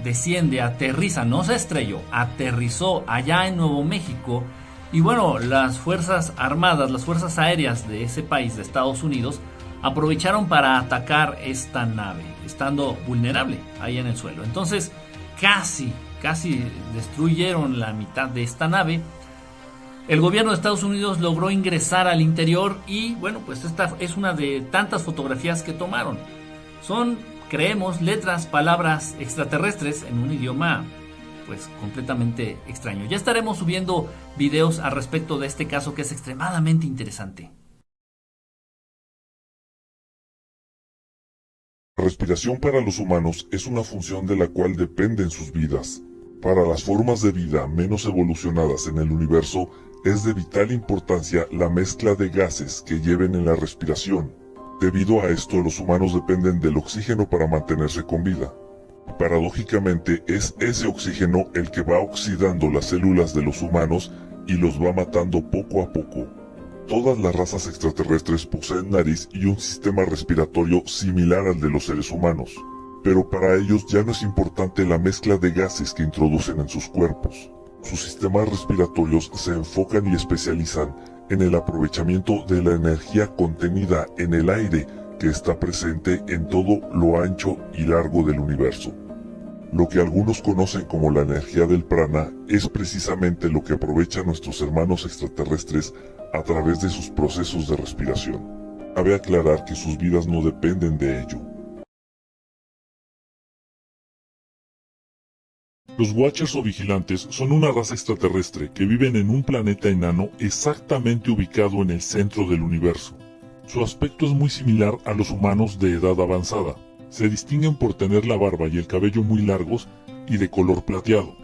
desciende, aterriza, no se estrelló, aterrizó allá en Nuevo México. Y bueno, las fuerzas armadas, las fuerzas aéreas de ese país, de Estados Unidos, aprovecharon para atacar esta nave, estando vulnerable ahí en el suelo. Entonces, casi destruyeron la mitad de esta nave. El gobierno de Estados Unidos logró ingresar al interior y bueno, pues esta es una de tantas fotografías que tomaron. Son, creemos, letras, palabras extraterrestres en un idioma pues completamente extraño. Ya estaremos subiendo videos al respecto de este caso que es extremadamente interesante. La respiración para los humanos es una función de la cual dependen sus vidas. Para las formas de vida menos evolucionadas en el universo, es de vital importancia la mezcla de gases que lleven en la respiración. Debido a esto, los humanos dependen del oxígeno para mantenerse con vida. Paradójicamente, es ese oxígeno el que va oxidando las células de los humanos y los va matando poco a poco. Todas las razas extraterrestres poseen nariz y un sistema respiratorio similar al de los seres humanos, pero para ellos ya no es importante la mezcla de gases que introducen en sus cuerpos. Sus sistemas respiratorios se enfocan y especializan en el aprovechamiento de la energía contenida en el aire que está presente en todo lo ancho y largo del universo. Lo que algunos conocen como la energía del prana es precisamente lo que aprovechan nuestros hermanos extraterrestres a través de sus procesos de respiración. Cabe aclarar que sus vidas no dependen de ello. Los Watchers o Vigilantes son una raza extraterrestre que viven en un planeta enano exactamente ubicado en el centro del universo. Su aspecto es muy similar a los humanos de edad avanzada. Se distinguen por tener la barba y el cabello muy largos y de color plateado.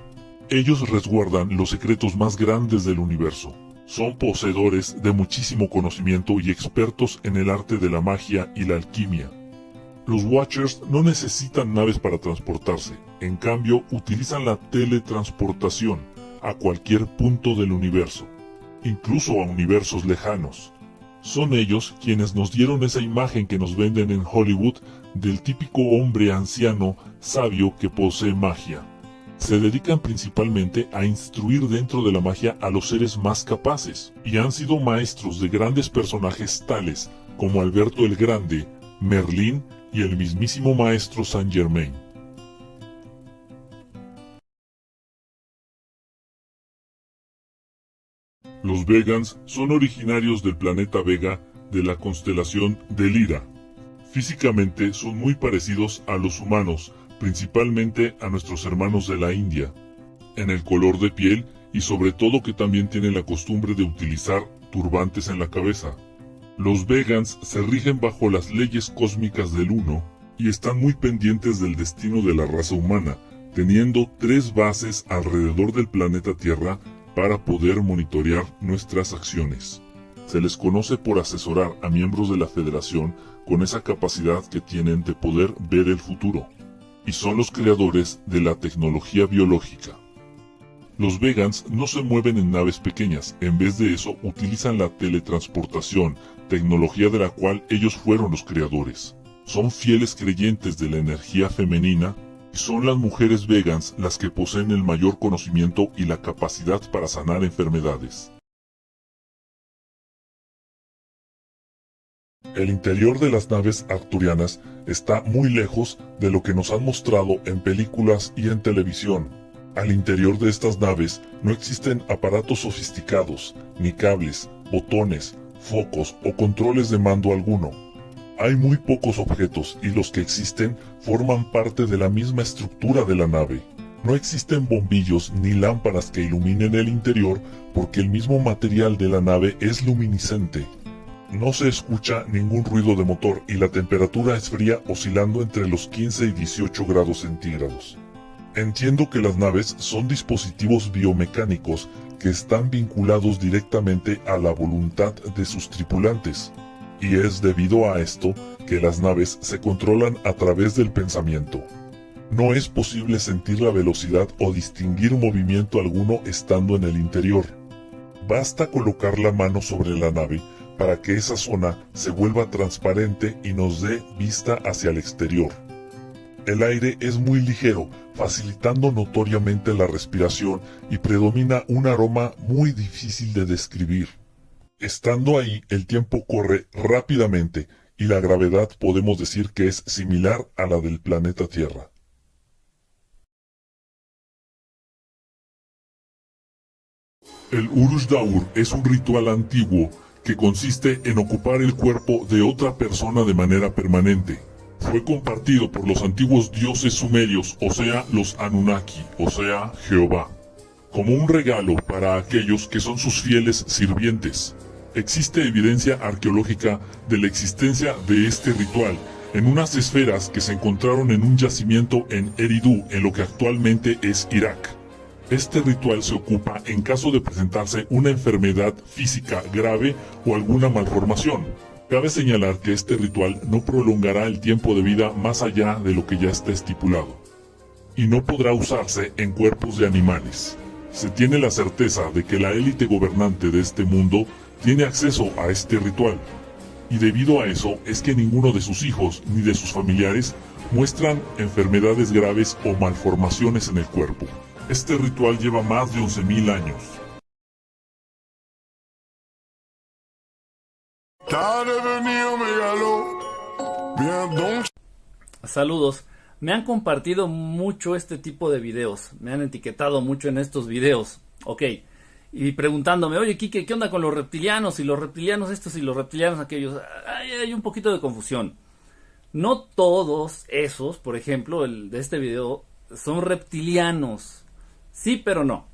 Ellos resguardan los secretos más grandes del universo. Son poseedores de muchísimo conocimiento y expertos en el arte de la magia y la alquimia. Los Watchers no necesitan naves para transportarse, en cambio utilizan la teletransportación a cualquier punto del universo, incluso a universos lejanos. Son ellos quienes nos dieron esa imagen que nos venden en Hollywood del típico hombre anciano sabio que posee magia. Se dedican principalmente a instruir dentro de la magia a los seres más capaces, y han sido maestros de grandes personajes tales como Alberto el Grande, Merlín y el mismísimo maestro Saint Germain. Los vegans son originarios del planeta Vega de la constelación de Lira. Físicamente son muy parecidos a los humanos, principalmente a nuestros hermanos de la India, en el color de piel y sobre todo que también tienen la costumbre de utilizar turbantes en la cabeza. Los vegans se rigen bajo las leyes cósmicas del Uno y están muy pendientes del destino de la raza humana, teniendo 3 bases alrededor del planeta Tierra para poder monitorear nuestras acciones. Se les conoce por asesorar a miembros de la Federación con esa capacidad que tienen de poder ver el futuro, y son los creadores de la tecnología biológica. Los vegans no se mueven en naves pequeñas, en vez de eso utilizan la teletransportación, tecnología de la cual ellos fueron los creadores. Son fieles creyentes de la energía femenina y son las mujeres vegans las que poseen el mayor conocimiento y la capacidad para sanar enfermedades. El interior de las naves arcturianas está muy lejos de lo que nos han mostrado en películas y en televisión. Al interior de estas naves no existen aparatos sofisticados, ni cables, botones, focos o controles de mando alguno. Hay muy pocos objetos y los que existen forman parte de la misma estructura de la nave. No existen bombillos ni lámparas que iluminen el interior porque el mismo material de la nave es luminiscente. No se escucha ningún ruido de motor y la temperatura es fría, oscilando entre los 15 y 18 grados centígrados. Entiendo que las naves son dispositivos biomecánicos que están vinculados directamente a la voluntad de sus tripulantes, y es debido a esto que las naves se controlan a través del pensamiento. No es posible sentir la velocidad o distinguir movimiento alguno estando en el interior. Basta colocar la mano sobre la nave para que esa zona se vuelva transparente y nos dé vista hacia el exterior. El aire es muy ligero, facilitando notoriamente la respiración y predomina un aroma muy difícil de describir. Estando ahí, el tiempo corre rápidamente y la gravedad podemos decir que es similar a la del planeta Tierra. El Urush Daur es un ritual antiguo que consiste en ocupar el cuerpo de otra persona de manera permanente. Fue compartido por los antiguos dioses sumerios, o sea, los Anunnaki, o sea, Jehová, como un regalo para aquellos que son sus fieles sirvientes. Existe evidencia arqueológica de la existencia de este ritual en unas esferas que se encontraron en un yacimiento en Eridu, en lo que actualmente es Irak. Este ritual se ocupa en caso de presentarse una enfermedad física grave o alguna malformación. Cabe señalar que este ritual no prolongará el tiempo de vida más allá de lo que ya está estipulado, y no podrá usarse en cuerpos de animales. Se tiene la certeza de que la élite gobernante de este mundo tiene acceso a este ritual, y debido a eso es que ninguno de sus hijos ni de sus familiares muestran enfermedades graves o malformaciones en el cuerpo. Este ritual lleva más de 11.000 años. Saludos. Me han compartido mucho este tipo de videos. Me han etiquetado mucho en estos videos. Ok. Y preguntándome, oye, Quique, ¿qué onda con los reptilianos? Y los reptilianos estos y los reptilianos aquellos. Hay un poquito de confusión. No todos esos, por ejemplo, el de este video, son reptilianos. Sí, pero no.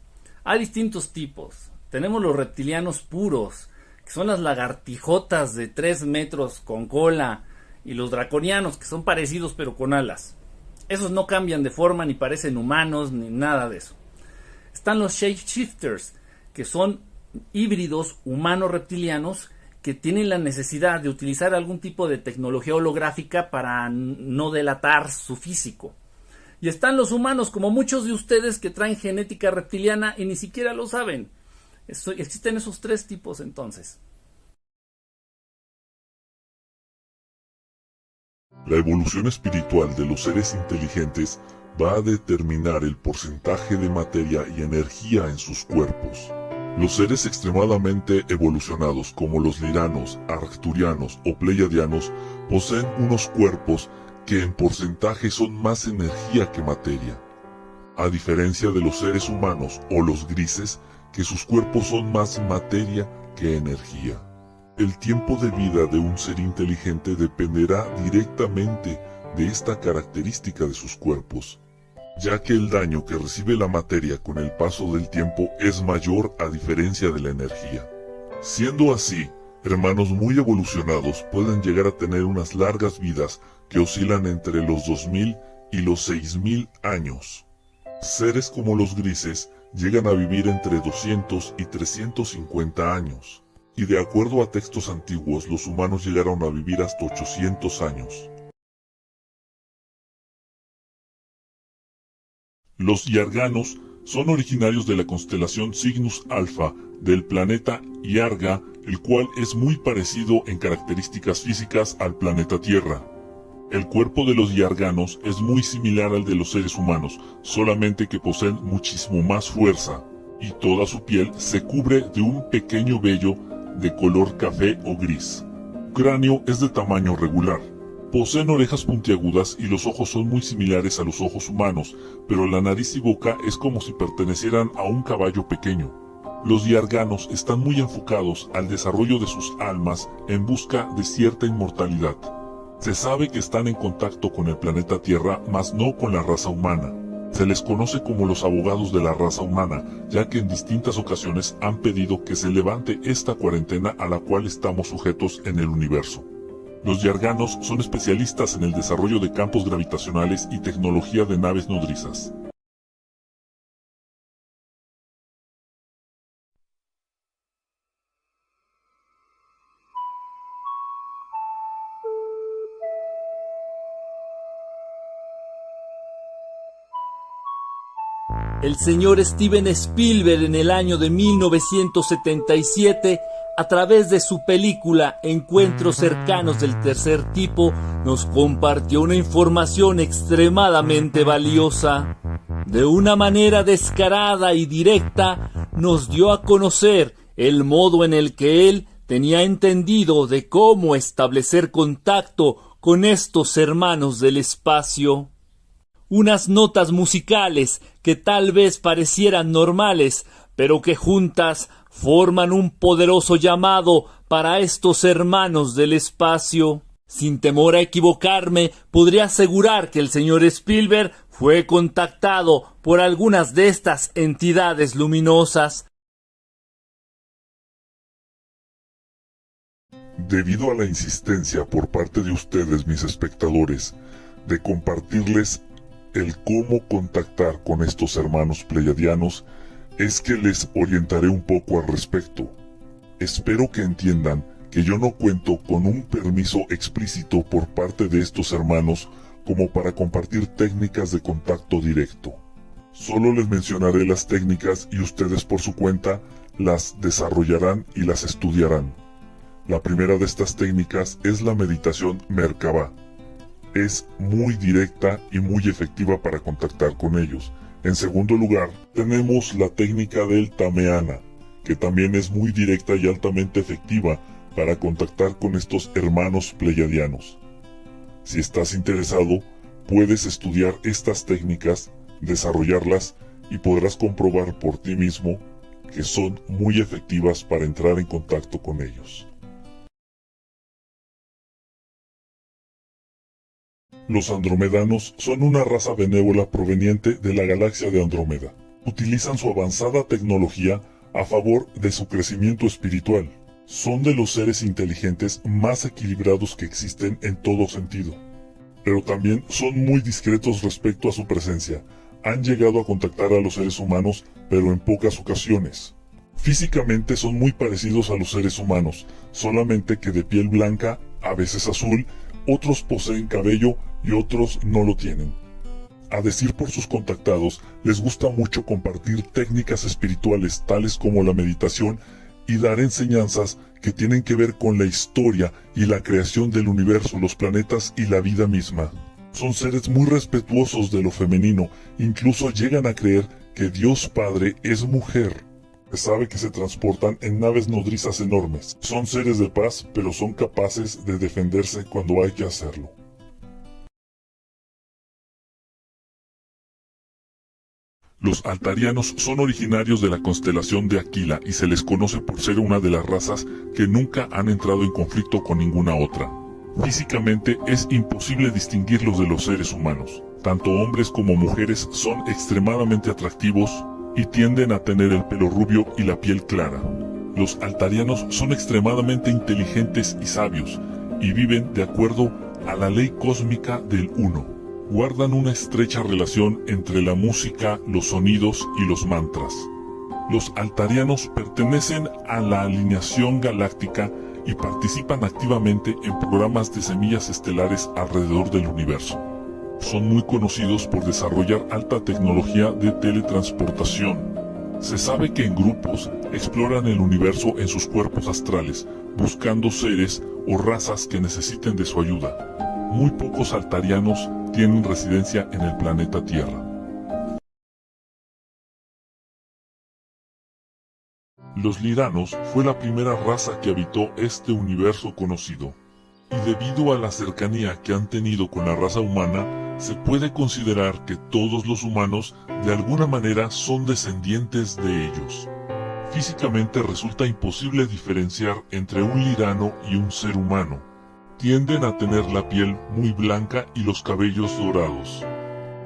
Hay distintos tipos. Tenemos los reptilianos puros, que son las lagartijotas de 3 metros con cola, y los draconianos, que son parecidos pero con alas. Esos no cambian de forma, ni parecen humanos, ni nada de eso. Están los shapeshifters, que son híbridos humano-reptilianos, que tienen la necesidad de utilizar algún tipo de tecnología holográfica para no delatar su físico. Y están los humanos, como muchos de ustedes, que traen genética reptiliana y ni siquiera lo saben. Existen esos 3 tipos entonces. La evolución espiritual de los seres inteligentes va a determinar el porcentaje de materia y energía en sus cuerpos. Los seres extremadamente evolucionados, como los liranos, arcturianos o pleiadianos, poseen unos cuerpos que en porcentaje son más energía que materia, a diferencia de los seres humanos o los grises, que sus cuerpos son más materia que energía. El tiempo de vida de un ser inteligente dependerá directamente de esta característica de sus cuerpos, ya que el daño que recibe la materia con el paso del tiempo es mayor a diferencia de la energía. Siendo así, hermanos muy evolucionados pueden llegar a tener unas largas vidas que oscilan entre los 2000 y los 6000 años. Seres como los grises llegan a vivir entre 200 y 350 años, y de acuerdo a textos antiguos los humanos llegaron a vivir hasta 800 años. Los Yarganos son originarios de la constelación Cygnus Alpha del planeta Yarga, el cual es muy parecido en características físicas al planeta Tierra. El cuerpo de los Yarganos es muy similar al de los seres humanos, solamente que poseen muchísimo más fuerza, y toda su piel se cubre de un pequeño vello de color café o gris. Su cráneo es de tamaño regular. Poseen orejas puntiagudas y los ojos son muy similares a los ojos humanos, pero la nariz y boca es como si pertenecieran a un caballo pequeño. Los Yarganos están muy enfocados al desarrollo de sus almas en busca de cierta inmortalidad. Se sabe que están en contacto con el planeta Tierra, mas no con la raza humana. Se les conoce como los abogados de la raza humana, ya que en distintas ocasiones han pedido que se levante esta cuarentena a la cual estamos sujetos en el universo. Los Yarganos son especialistas en el desarrollo de campos gravitacionales y tecnología de naves nodrizas. El señor Steven Spielberg en el año de 1977, a través de su película Encuentros cercanos del tercer tipo, nos compartió una información extremadamente valiosa. De una manera descarada y directa, nos dio a conocer el modo en el que él tenía entendido de cómo establecer contacto con estos hermanos del espacio. Unas notas musicales que tal vez parecieran normales, pero que juntas forman un poderoso llamado para estos hermanos del espacio. Sin temor a equivocarme, podría asegurar que el señor Spielberg fue contactado por algunas de estas entidades luminosas. Debido a la insistencia por parte de ustedes, mis espectadores, de compartirles el cómo contactar con estos hermanos pleiadianos, es que les orientaré un poco al respecto. Espero que entiendan que yo no cuento con un permiso explícito por parte de estos hermanos como para compartir técnicas de contacto directo. Solo les mencionaré las técnicas y ustedes por su cuenta las desarrollarán y las estudiarán. La primera de estas técnicas es la meditación Merkabah. Es muy directa y muy efectiva para contactar con ellos. En segundo lugar, tenemos la técnica del Tameana, que también es muy directa y altamente efectiva para contactar con estos hermanos pleiadianos. Si estás interesado, puedes estudiar estas técnicas, desarrollarlas y podrás comprobar por ti mismo que son muy efectivas para entrar en contacto con ellos. Los andromedanos son una raza benévola proveniente de la galaxia de Andrómeda. Utilizan su avanzada tecnología a favor de su crecimiento espiritual. Son de los seres inteligentes más equilibrados que existen en todo sentido. Pero también son muy discretos respecto a su presencia. Han llegado a contactar a los seres humanos, pero en pocas ocasiones. Físicamente son muy parecidos a los seres humanos, solamente que de piel blanca, a veces azul, otros poseen cabello y otros no lo tienen. A decir por sus contactados, les gusta mucho compartir técnicas espirituales tales como la meditación y dar enseñanzas que tienen que ver con la historia y la creación del universo, los planetas y la vida misma. Son seres muy respetuosos de lo femenino, incluso llegan a creer que Dios Padre es mujer. Se sabe que se transportan en naves nodrizas enormes. Son seres de paz, pero son capaces de defenderse cuando hay que hacerlo. Los altarianos son originarios de la constelación de Aquila y se les conoce por ser una de las razas que nunca han entrado en conflicto con ninguna otra. Físicamente es imposible distinguirlos de los seres humanos. Tanto hombres como mujeres son extremadamente atractivos y tienden a tener el pelo rubio y la piel clara. Los altarianos son extremadamente inteligentes y sabios y viven de acuerdo a la ley cósmica del Uno. Guardan una estrecha relación entre la música, los sonidos y los mantras. Los altarianos pertenecen a la alineación galáctica y participan activamente en programas de semillas estelares alrededor del universo. Son muy conocidos por desarrollar alta tecnología de teletransportación. Se sabe que en grupos exploran el universo en sus cuerpos astrales, buscando seres o razas que necesiten de su ayuda. Muy pocos altarianos tienen residencia en el planeta Tierra. Los liranos fue la primera raza que habitó este universo conocido, y debido a la cercanía que han tenido con la raza humana, se puede considerar que todos los humanos de alguna manera son descendientes de ellos. Físicamente resulta imposible diferenciar entre un lirano y un ser humano. Tienden a tener la piel muy blanca y los cabellos dorados,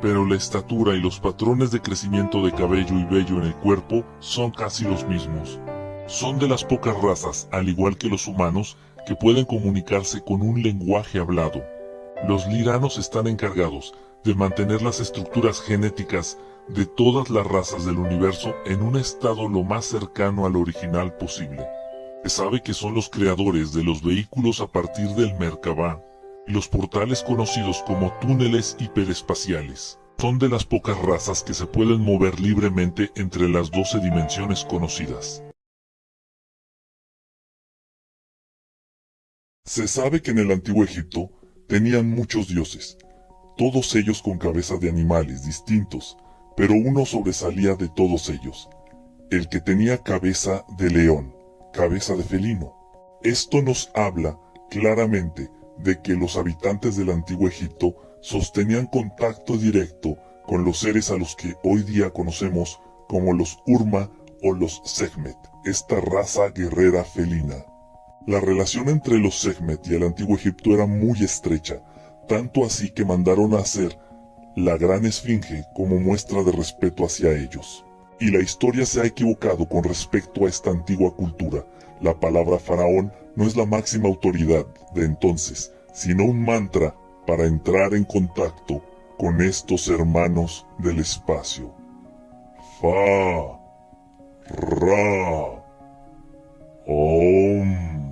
pero la estatura y los patrones de crecimiento de cabello y vello en el cuerpo son casi los mismos. Son de las pocas razas, al igual que los humanos, que pueden comunicarse con un lenguaje hablado. Los liranos están encargados de mantener las estructuras genéticas de todas las razas del universo en un estado lo más cercano al original posible. Se sabe que son los creadores de los vehículos a partir del Merkabah y los portales conocidos como túneles hiperespaciales. Son de las pocas razas que se pueden mover libremente entre las 12 dimensiones conocidas. Se sabe que en el antiguo Egipto tenían muchos dioses, todos ellos con cabeza de animales distintos, pero uno sobresalía de todos ellos, el que tenía cabeza de león, cabeza de felino. Esto nos habla claramente de que los habitantes del antiguo Egipto sostenían contacto directo con los seres a los que hoy día conocemos como los Urma o los Sekhmet, esta raza guerrera felina. La relación entre los Sekhmet y el antiguo Egipto era muy estrecha, tanto así que mandaron a hacer la gran esfinge como muestra de respeto hacia ellos. Y la historia se ha equivocado con respecto a esta antigua cultura. La palabra faraón no es la máxima autoridad de entonces, sino un mantra para entrar en contacto con estos hermanos del espacio. Fa, Ra, Om.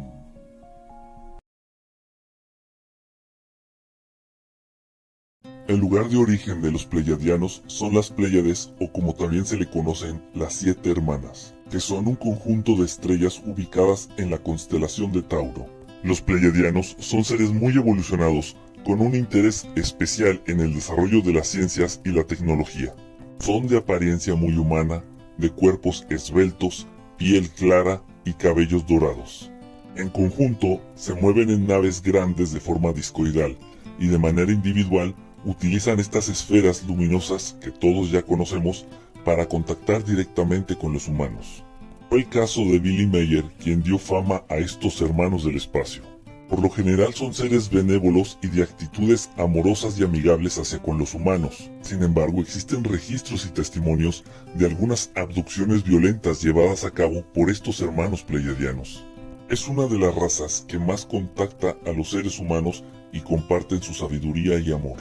El lugar de origen de los pleiadianos son las Pléyades, o como también se le conocen, las 7 hermanas, que son un conjunto de estrellas ubicadas en la constelación de Tauro. Los pleiadianos son seres muy evolucionados, con un interés especial en el desarrollo de las ciencias y la tecnología. Son de apariencia muy humana, de cuerpos esbeltos, piel clara y cabellos dorados. En conjunto, se mueven en naves grandes de forma discoidal, y de manera individual, utilizan estas esferas luminosas que todos ya conocemos para contactar directamente con los humanos. Fue el caso de Billy Meyer quien dio fama a estos hermanos del espacio. Por lo general son seres benévolos y de actitudes amorosas y amigables hacia con los humanos. Sin embargo, existen registros y testimonios de algunas abducciones violentas llevadas a cabo por estos hermanos pleiadianos. Es una de las razas que más contacta a los seres humanos y comparten su sabiduría y amor.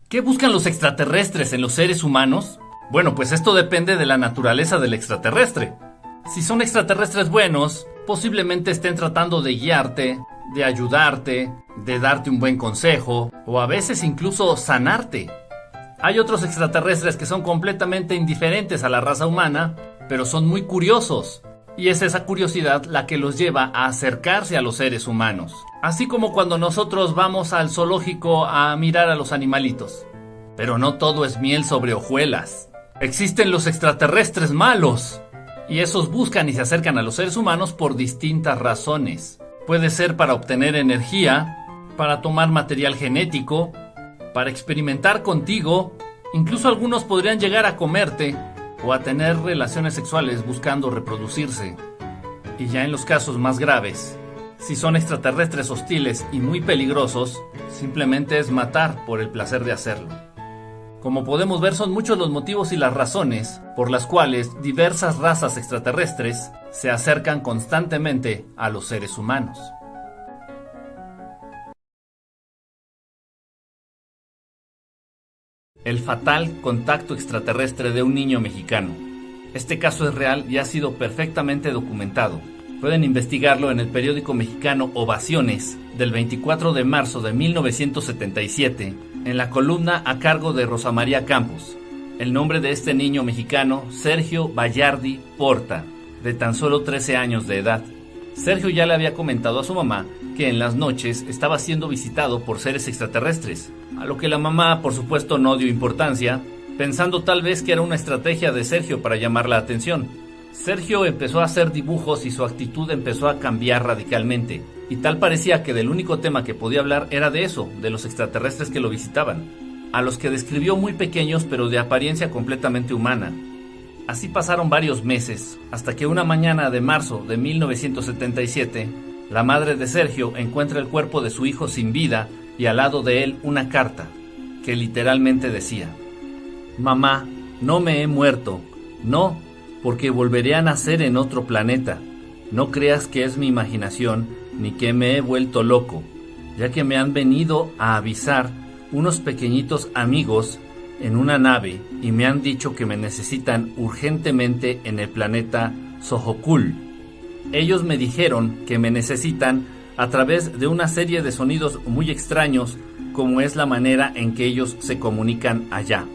¿Qué buscan los extraterrestres en los seres humanos? Bueno, pues esto depende de la naturaleza del extraterrestre. Si son extraterrestres buenos, posiblemente estén tratando de guiarte, de ayudarte, de darte un buen consejo, o a veces incluso sanarte. Hay otros extraterrestres que son completamente indiferentes a la raza humana, pero son muy curiosos. Y es esa curiosidad la que los lleva a acercarse a los seres humanos. Así como cuando nosotros vamos al zoológico a mirar a los animalitos. Pero no todo es miel sobre hojuelas. Existen los extraterrestres malos. Y esos buscan y se acercan a los seres humanos por distintas razones. Puede ser para obtener energía, para tomar material genético, para experimentar contigo. Incluso algunos podrían llegar a comerte o a tener relaciones sexuales buscando reproducirse. Y ya en los casos más graves, si son extraterrestres hostiles y muy peligrosos, simplemente es matar por el placer de hacerlo. Como podemos ver, son muchos los motivos y las razones por las cuales diversas razas extraterrestres se acercan constantemente a los seres humanos. El fatal contacto extraterrestre de un niño mexicano. Este caso es real y ha sido perfectamente documentado. Pueden investigarlo en el periódico mexicano Ovaciones del 24 de marzo de 1977, en la columna a cargo de Rosa María Campos. El nombre de este niño mexicano, Sergio Bayardi Porta, de tan solo 13 años de edad. Sergio ya le había comentado a su mamá que en las noches estaba siendo visitado por seres extraterrestres, a lo que la mamá por supuesto no dio importancia, pensando tal vez que era una estrategia de Sergio para llamar la atención. Sergio empezó a hacer dibujos y su actitud empezó a cambiar radicalmente, y tal parecía que del único tema que podía hablar era de eso, de los extraterrestres que lo visitaban, a los que describió muy pequeños pero de apariencia completamente humana. Así pasaron varios meses, hasta que una mañana de marzo de 1977, la madre de Sergio encuentra el cuerpo de su hijo sin vida y al lado de él una carta, que literalmente decía: «Mamá, no me he muerto, no, porque volveré a nacer en otro planeta. No creas que es mi imaginación, ni que me he vuelto loco, ya que me han venido a avisar unos pequeñitos amigos en una nave y me han dicho que me necesitan urgentemente en el planeta Sohokul. Ellos me dijeron que me necesitan a través de una serie de sonidos muy extraños, como es la manera en que ellos se comunican allá.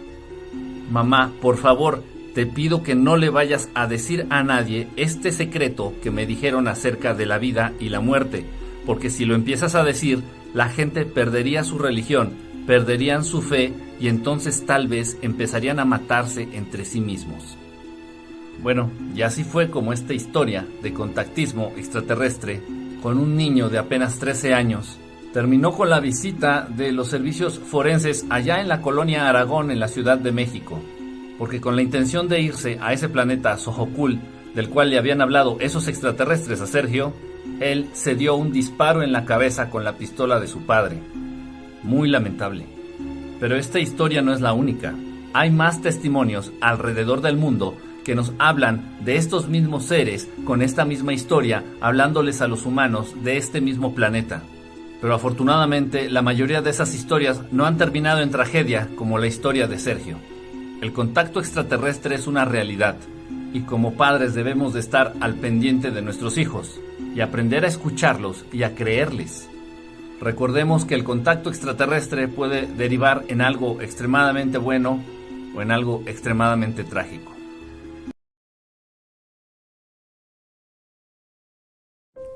Mamá, por favor, te pido que no le vayas a decir a nadie este secreto que me dijeron acerca de la vida y la muerte, porque si lo empiezas a decir, la gente perdería su religión, perderían su fe y entonces tal vez empezarían a matarse entre sí mismos». Bueno, y así fue como esta historia de contactismo extraterrestre con un niño de apenas 13 años terminó con la visita de los servicios forenses allá en la colonia Aragón en la Ciudad de México, porque con la intención de irse a ese planeta Sohokul del cual le habían hablado esos extraterrestres a Sergio, él se dio un disparo en la cabeza con la pistola de su padre. Muy lamentable. Pero esta historia no es la única. Hay más testimonios alrededor del mundo que nos hablan de estos mismos seres con esta misma historia, hablándoles a los humanos de este mismo planeta. Pero afortunadamente la mayoría de esas historias no han terminado en tragedia como la historia de Sergio. El contacto extraterrestre es una realidad y como padres debemos de estar al pendiente de nuestros hijos y aprender a escucharlos y a creerles. Recordemos que el contacto extraterrestre puede derivar en algo extremadamente bueno o en algo extremadamente trágico.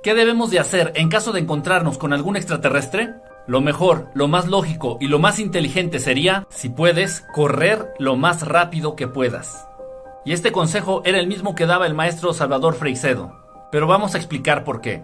¿Qué debemos de hacer en caso de encontrarnos con algún extraterrestre? Lo mejor, lo más lógico y lo más inteligente sería, si puedes, correr lo más rápido que puedas. Y este consejo era el mismo que daba el maestro Salvador Freixedo, pero vamos a explicar por qué.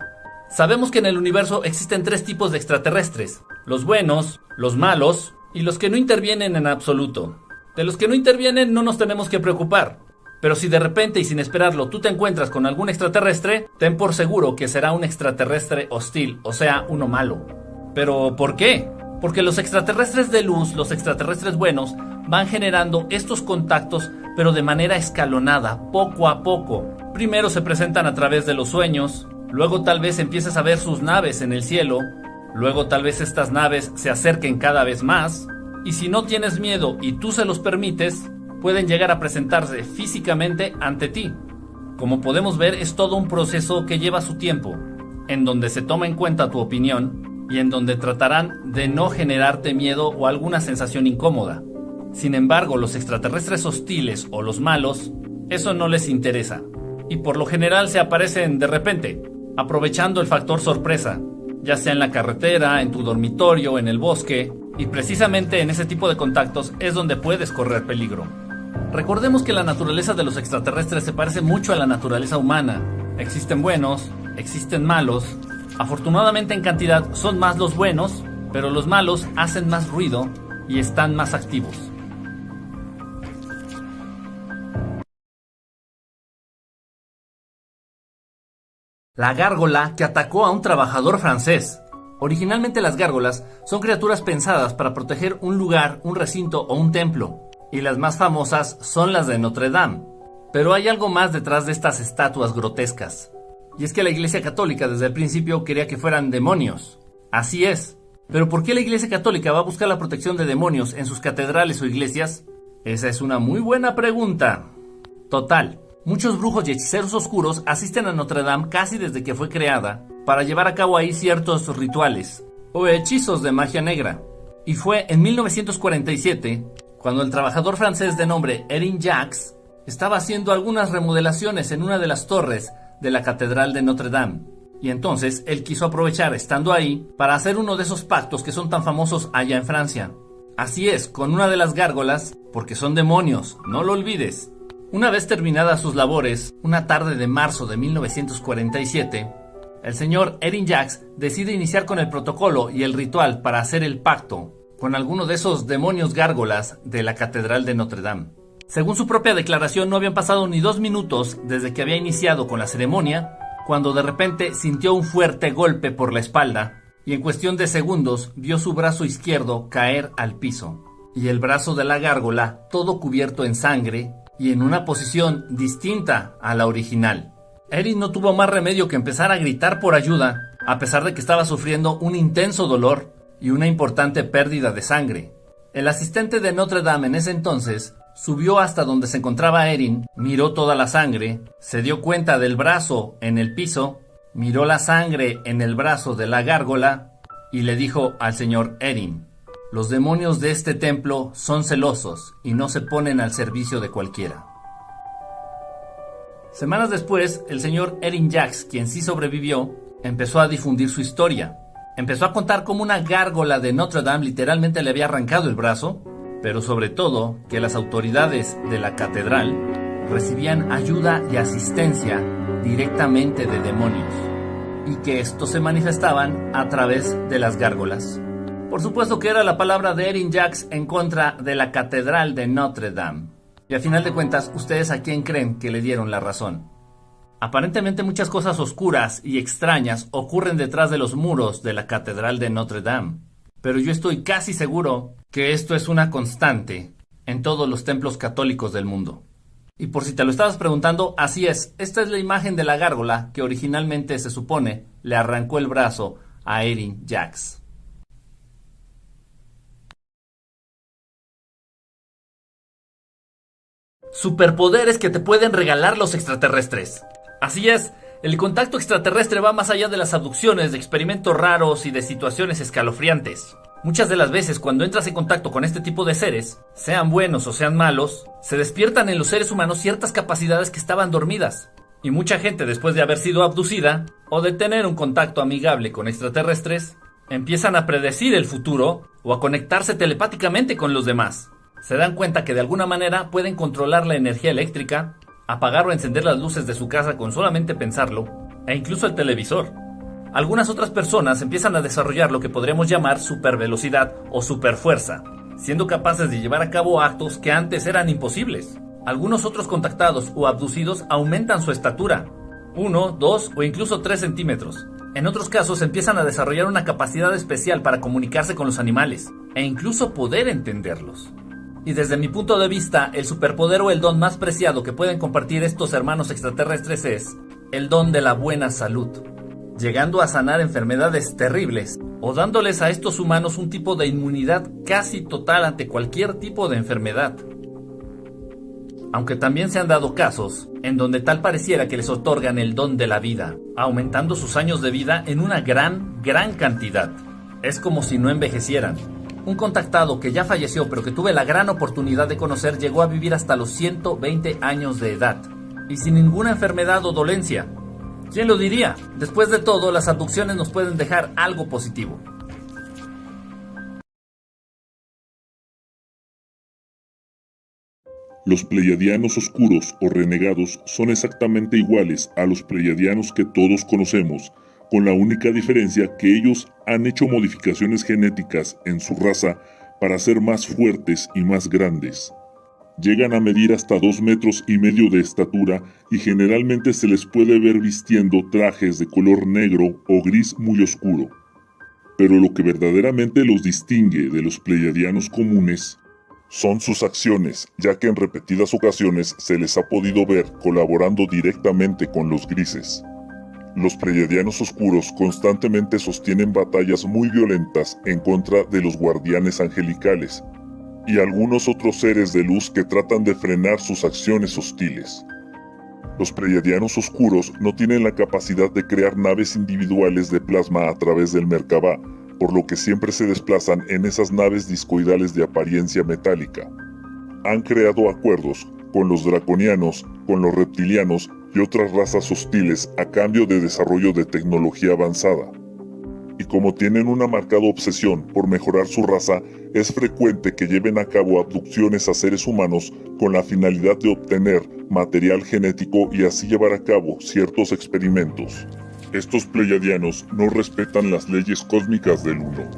Sabemos que en el universo existen 3 tipos de extraterrestres: los buenos, los malos y los que no intervienen en absoluto. De los que no intervienen no nos tenemos que preocupar. Pero si de repente y sin esperarlo tú te encuentras con algún extraterrestre, ten por seguro que será un extraterrestre hostil, o sea, uno malo. ¿Pero por qué? Porque los extraterrestres de luz, los extraterrestres buenos, van generando estos contactos, pero de manera escalonada, poco a poco. Primero se presentan a través de los sueños, luego tal vez empieces a ver sus naves en el cielo, luego tal vez estas naves se acerquen cada vez más, y si no tienes miedo y tú se los permites, pueden llegar a presentarse físicamente ante ti. Como podemos ver, es todo un proceso que lleva su tiempo, en donde se toma en cuenta tu opinión y en donde tratarán de no generarte miedo o alguna sensación incómoda. Sin embargo, los extraterrestres hostiles o los malos, eso no les interesa, y por lo general se aparecen de repente, aprovechando el factor sorpresa, ya sea en la carretera, en tu dormitorio, en el bosque, y precisamente en ese tipo de contactos es donde puedes correr peligro. Recordemos que la naturaleza de los extraterrestres se parece mucho a la naturaleza humana. Existen buenos, existen malos. Afortunadamente en cantidad son más los buenos, pero los malos hacen más ruido y están más activos. La gárgola que atacó a un trabajador francés. Originalmente las gárgolas son criaturas pensadas para proteger un lugar, un recinto o un templo, y las más famosas son las de Notre Dame. Pero hay algo más detrás de estas estatuas grotescas. Y es que la Iglesia Católica desde el principio quería que fueran demonios. Así es. Pero ¿por qué la Iglesia Católica va a buscar la protección de demonios en sus catedrales o iglesias? Esa es una muy buena pregunta. Total, muchos brujos y hechiceros oscuros asisten a Notre Dame casi desde que fue creada para llevar a cabo ahí ciertos rituales o hechizos de magia negra. Y fue en 1947 cuando el trabajador francés de nombre Erin Jacques estaba haciendo algunas remodelaciones en una de las torres de la Catedral de Notre Dame. Y entonces él quiso aprovechar estando ahí para hacer uno de esos pactos que son tan famosos allá en Francia. Así es, con una de las gárgolas, porque son demonios, no lo olvides. Una vez terminadas sus labores, una tarde de marzo de 1947, el señor Erin Jacques decide iniciar con el protocolo y el ritual para hacer el pacto con alguno de esos demonios gárgolas de la Catedral de Notre Dame. Según su propia declaración, no habían pasado ni 2 minutos desde que había iniciado con la ceremonia, cuando de repente sintió un fuerte golpe por la espalda y en cuestión de segundos vio su brazo izquierdo caer al piso y el brazo de la gárgola todo cubierto en sangre y en una posición distinta a la original. Erin no tuvo más remedio que empezar a gritar por ayuda, a pesar de que estaba sufriendo un intenso dolor y una importante pérdida de sangre. El asistente de Notre Dame en ese entonces subió hasta donde se encontraba Erin, miró toda la sangre, se dio cuenta del brazo en el piso, miró la sangre en el brazo de la gárgola y le dijo al señor Erin: los demonios de este templo son celosos y no se ponen al servicio de cualquiera. Semanas después, el señor Erin Jacques, quien sí sobrevivió, empezó a difundir su historia. Empezó a contar cómo una gárgola de Notre Dame literalmente le había arrancado el brazo, pero sobre todo que las autoridades de la catedral recibían ayuda y asistencia directamente de demonios, y que estos se manifestaban a través de las gárgolas. Por supuesto que era la palabra de Erin Jacques en contra de la Catedral de Notre Dame. Y a final de cuentas, ¿ustedes a quién creen que le dieron la razón? Aparentemente muchas cosas oscuras y extrañas ocurren detrás de los muros de la Catedral de Notre Dame. Pero yo estoy casi seguro que esto es una constante en todos los templos católicos del mundo. Y por si te lo estabas preguntando, así es, esta es la imagen de la gárgola que originalmente se supone le arrancó el brazo a Erin Jacques. Superpoderes que te pueden regalar los extraterrestres. Así es, el contacto extraterrestre va más allá de las abducciones, de experimentos raros y de situaciones escalofriantes. Muchas de las veces cuando entras en contacto con este tipo de seres, sean buenos o sean malos, se despiertan en los seres humanos ciertas capacidades que estaban dormidas. Y mucha gente, después de haber sido abducida o de tener un contacto amigable con extraterrestres, empiezan a predecir el futuro o a conectarse telepáticamente con los demás. Se dan cuenta que de alguna manera pueden controlar la energía eléctrica, apagar o encender las luces de su casa con solamente pensarlo, e incluso el televisor. Algunas otras personas empiezan a desarrollar lo que podríamos llamar supervelocidad o superfuerza, siendo capaces de llevar a cabo actos que antes eran imposibles. Algunos otros contactados o abducidos aumentan su estatura, 1, 2 o incluso 3 centímetros. En otros casos empiezan a desarrollar una capacidad especial para comunicarse con los animales, e incluso poder entenderlos. Y desde mi punto de vista, el superpoder o el don más preciado que pueden compartir estos hermanos extraterrestres es el don de la buena salud, llegando a sanar enfermedades terribles o dándoles a estos humanos un tipo de inmunidad casi total ante cualquier tipo de enfermedad. Aunque también se han dado casos en donde tal pareciera que les otorgan el don de la vida, aumentando sus años de vida en una gran cantidad. Es como si no envejecieran. Un contactado que ya falleció pero que tuve la gran oportunidad de conocer llegó a vivir hasta los 120 años de edad y sin ninguna enfermedad o dolencia. ¿Quién lo diría? Después de todo, las abducciones nos pueden dejar algo positivo. Los pleiadianos oscuros o renegados son exactamente iguales a los pleiadianos que todos conocemos, con la única diferencia que ellos han hecho modificaciones genéticas en su raza para ser más fuertes y más grandes. Llegan a medir hasta 2,5 metros de estatura y generalmente se les puede ver vistiendo trajes de color negro o gris muy oscuro. Pero lo que verdaderamente los distingue de los pleiadianos comunes son sus acciones, ya que en repetidas ocasiones se les ha podido ver colaborando directamente con los grises. Los pleiadianos oscuros constantemente sostienen batallas muy violentas en contra de los guardianes angelicales y algunos otros seres de luz que tratan de frenar sus acciones hostiles. Los pleiadianos oscuros no tienen la capacidad de crear naves individuales de plasma a través del Merkabah, por lo que siempre se desplazan en esas naves discoidales de apariencia metálica. Han creado acuerdos con los draconianos, con los reptilianos y otras razas hostiles a cambio de desarrollo de tecnología avanzada. Y como tienen una marcada obsesión por mejorar su raza, es frecuente que lleven a cabo abducciones a seres humanos con la finalidad de obtener material genético y así llevar a cabo ciertos experimentos. Estos pleiadianos no respetan las leyes cósmicas del Uno.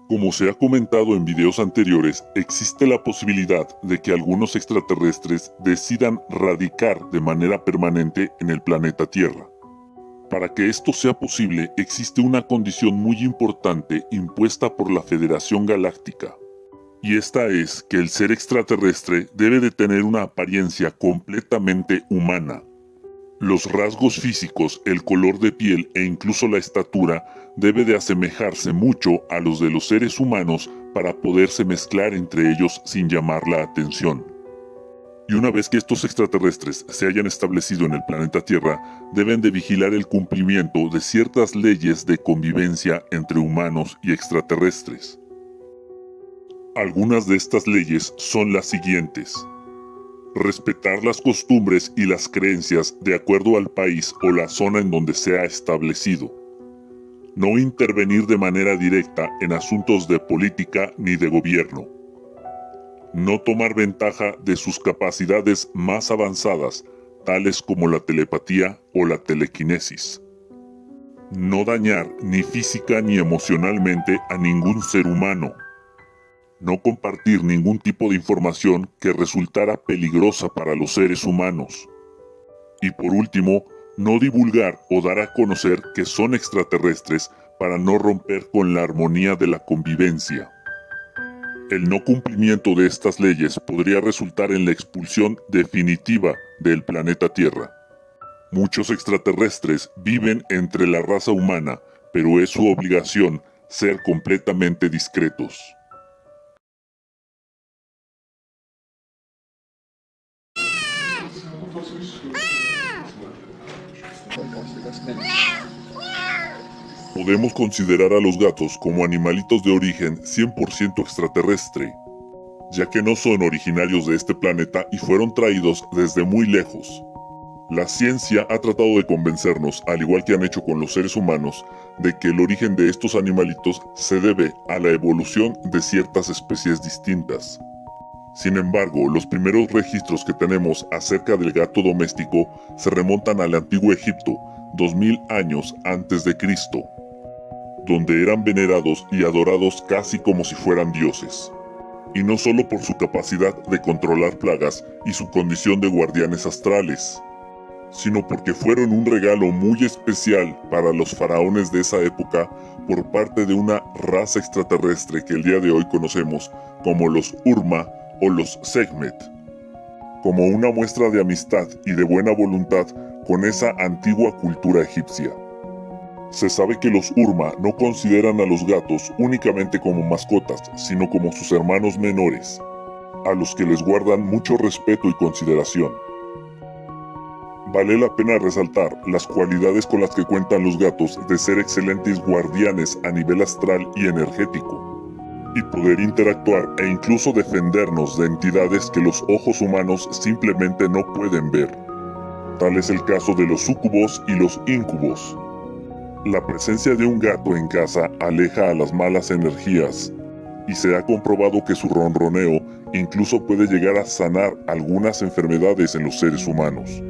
Como se ha comentado en videos anteriores, existe la posibilidad de que algunos extraterrestres decidan radicar de manera permanente en el planeta Tierra. Para que esto sea posible, existe una condición muy importante impuesta por la Federación Galáctica. Y esta es que el ser extraterrestre debe de tener una apariencia completamente humana. Los rasgos físicos, el color de piel e incluso la estatura debe de asemejarse mucho a los de los seres humanos para poderse mezclar entre ellos sin llamar la atención. Y una vez que estos extraterrestres se hayan establecido en el planeta Tierra, deben de vigilar el cumplimiento de ciertas leyes de convivencia entre humanos y extraterrestres. Algunas de estas leyes son las siguientes: respetar las costumbres y las creencias de acuerdo al país o la zona en donde se ha establecido. No intervenir de manera directa en asuntos de política ni de gobierno. No tomar ventaja de sus capacidades más avanzadas, tales como la telepatía o la telequinesis. No dañar ni física ni emocionalmente a ningún ser humano. No compartir ningún tipo de información que resultara peligrosa para los seres humanos. Y por último, no divulgar o dar a conocer que son extraterrestres para no romper con la armonía de la convivencia. El no cumplimiento de estas leyes podría resultar en la expulsión definitiva del planeta Tierra. Muchos extraterrestres viven entre la raza humana, pero es su obligación ser completamente discretos. Podemos considerar a los gatos como animalitos de origen 100% extraterrestre, ya que no son originarios de este planeta y fueron traídos desde muy lejos. La ciencia ha tratado de convencernos, al igual que han hecho con los seres humanos, de que el origen de estos animalitos se debe a la evolución de ciertas especies distintas. Sin embargo, los primeros registros que tenemos acerca del gato doméstico se remontan al antiguo Egipto, 2000 años antes de Cristo, donde eran venerados y adorados casi como si fueran dioses. Y no solo por su capacidad de controlar plagas y su condición de guardianes astrales, sino porque fueron un regalo muy especial para los faraones de esa época por parte de una raza extraterrestre que el día de hoy conocemos como los Urma o los Sekhmet, como una muestra de amistad y de buena voluntad con esa antigua cultura egipcia. Se sabe que los Urma no consideran a los gatos únicamente como mascotas, sino como sus hermanos menores, a los que les guardan mucho respeto y consideración. Vale la pena resaltar las cualidades con las que cuentan los gatos de ser excelentes guardianes a nivel astral y energético, y poder interactuar e incluso defendernos de entidades que los ojos humanos simplemente no pueden ver. Tal es el caso de los súcubos y los íncubos. La presencia de un gato en casa aleja a las malas energías, y se ha comprobado que su ronroneo incluso puede llegar a sanar algunas enfermedades en los seres humanos.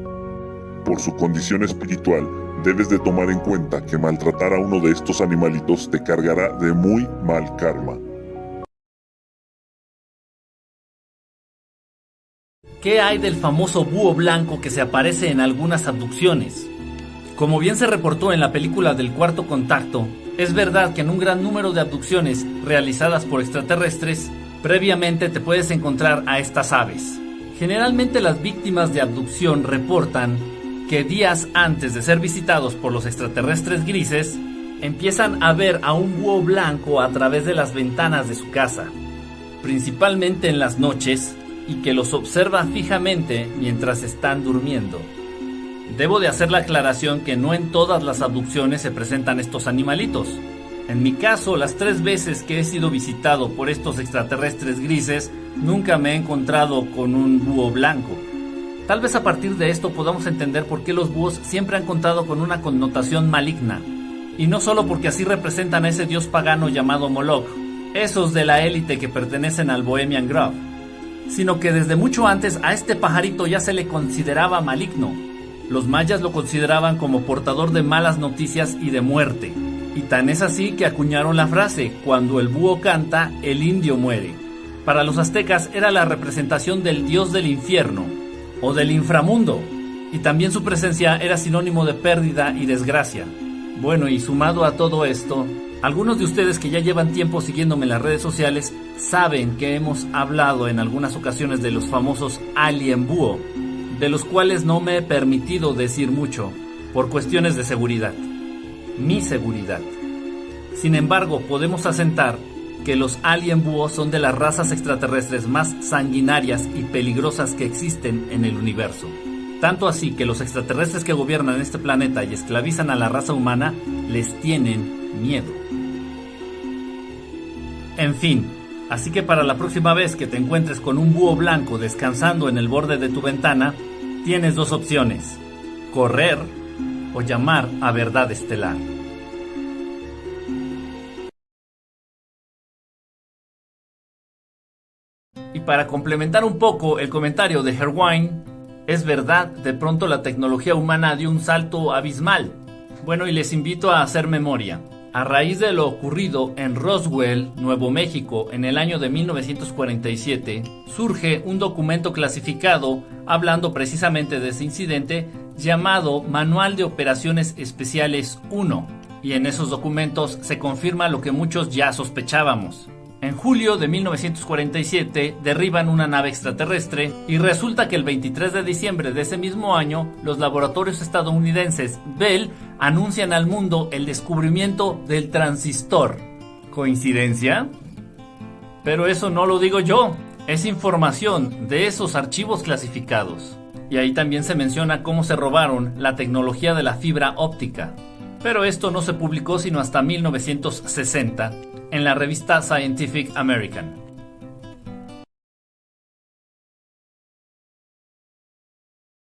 Por su condición espiritual, Debes de tomar en cuenta que maltratar a uno de estos animalitos te cargará de muy mal karma. ¿Qué hay del famoso búho blanco que se aparece en algunas abducciones? Como bien se reportó en la película del Cuarto Contacto, es verdad que en un gran número de abducciones realizadas por extraterrestres, previamente te puedes encontrar a estas aves. Generalmente las víctimas de abducción reportan que días antes de ser visitados por los extraterrestres grises, empiezan a ver a un búho blanco a través de las ventanas de su casa, principalmente en las noches, y que los observa fijamente mientras están durmiendo. Debo de hacer la aclaración que no en todas las abducciones se presentan estos animalitos. En mi caso, las 3 veces que he sido visitado por estos extraterrestres grises, nunca me he encontrado con un búho blanco. Tal vez a partir de esto podamos entender por qué los búhos siempre han contado con una connotación maligna. Y no solo porque así representan a ese dios pagano llamado Moloch, esos de la élite que pertenecen al Bohemian Grove, sino que desde mucho antes a este pajarito ya se le consideraba maligno. Los mayas lo consideraban como portador de malas noticias y de muerte. Y tan es así que acuñaron la frase, cuando el búho canta, el indio muere. Para los aztecas era la representación del dios del infierno, o del inframundo, y también su presencia era sinónimo de pérdida y desgracia. Bueno, y sumado a todo esto, algunos de ustedes que ya llevan tiempo siguiéndome en las redes sociales saben que hemos hablado en algunas ocasiones de los famosos alien búho, de los cuales no me he permitido decir mucho, por cuestiones de seguridad. Mi seguridad. Sin embargo, podemos asentar que los alien búhos son de las razas extraterrestres más sanguinarias y peligrosas que existen en el universo. Tanto así que los extraterrestres que gobiernan este planeta y esclavizan a la raza humana les tienen miedo. En fin, así que para la próxima vez que te encuentres con un búho blanco descansando en el borde de tu ventana, tienes 2 opciones: correr o llamar a Verdad Estelar. Y para complementar un poco el comentario de Herwine, es verdad, de pronto la tecnología humana dio un salto abismal. Bueno, y les invito a hacer memoria. A raíz de lo ocurrido en Roswell, Nuevo México, en el año de 1947, surge un documento clasificado hablando precisamente de ese incidente llamado Manual de Operaciones Especiales 1, y en esos documentos se confirma lo que muchos ya sospechábamos. En julio de 1947 derriban una nave extraterrestre y resulta que el 23 de diciembre de ese mismo año los laboratorios estadounidenses Bell anuncian al mundo el descubrimiento del transistor. ¿Coincidencia? Pero eso no lo digo yo, es información de esos archivos clasificados. Y ahí también se menciona cómo se robaron la tecnología de la fibra óptica. Pero esto no se publicó sino hasta 1960 en la revista Scientific American.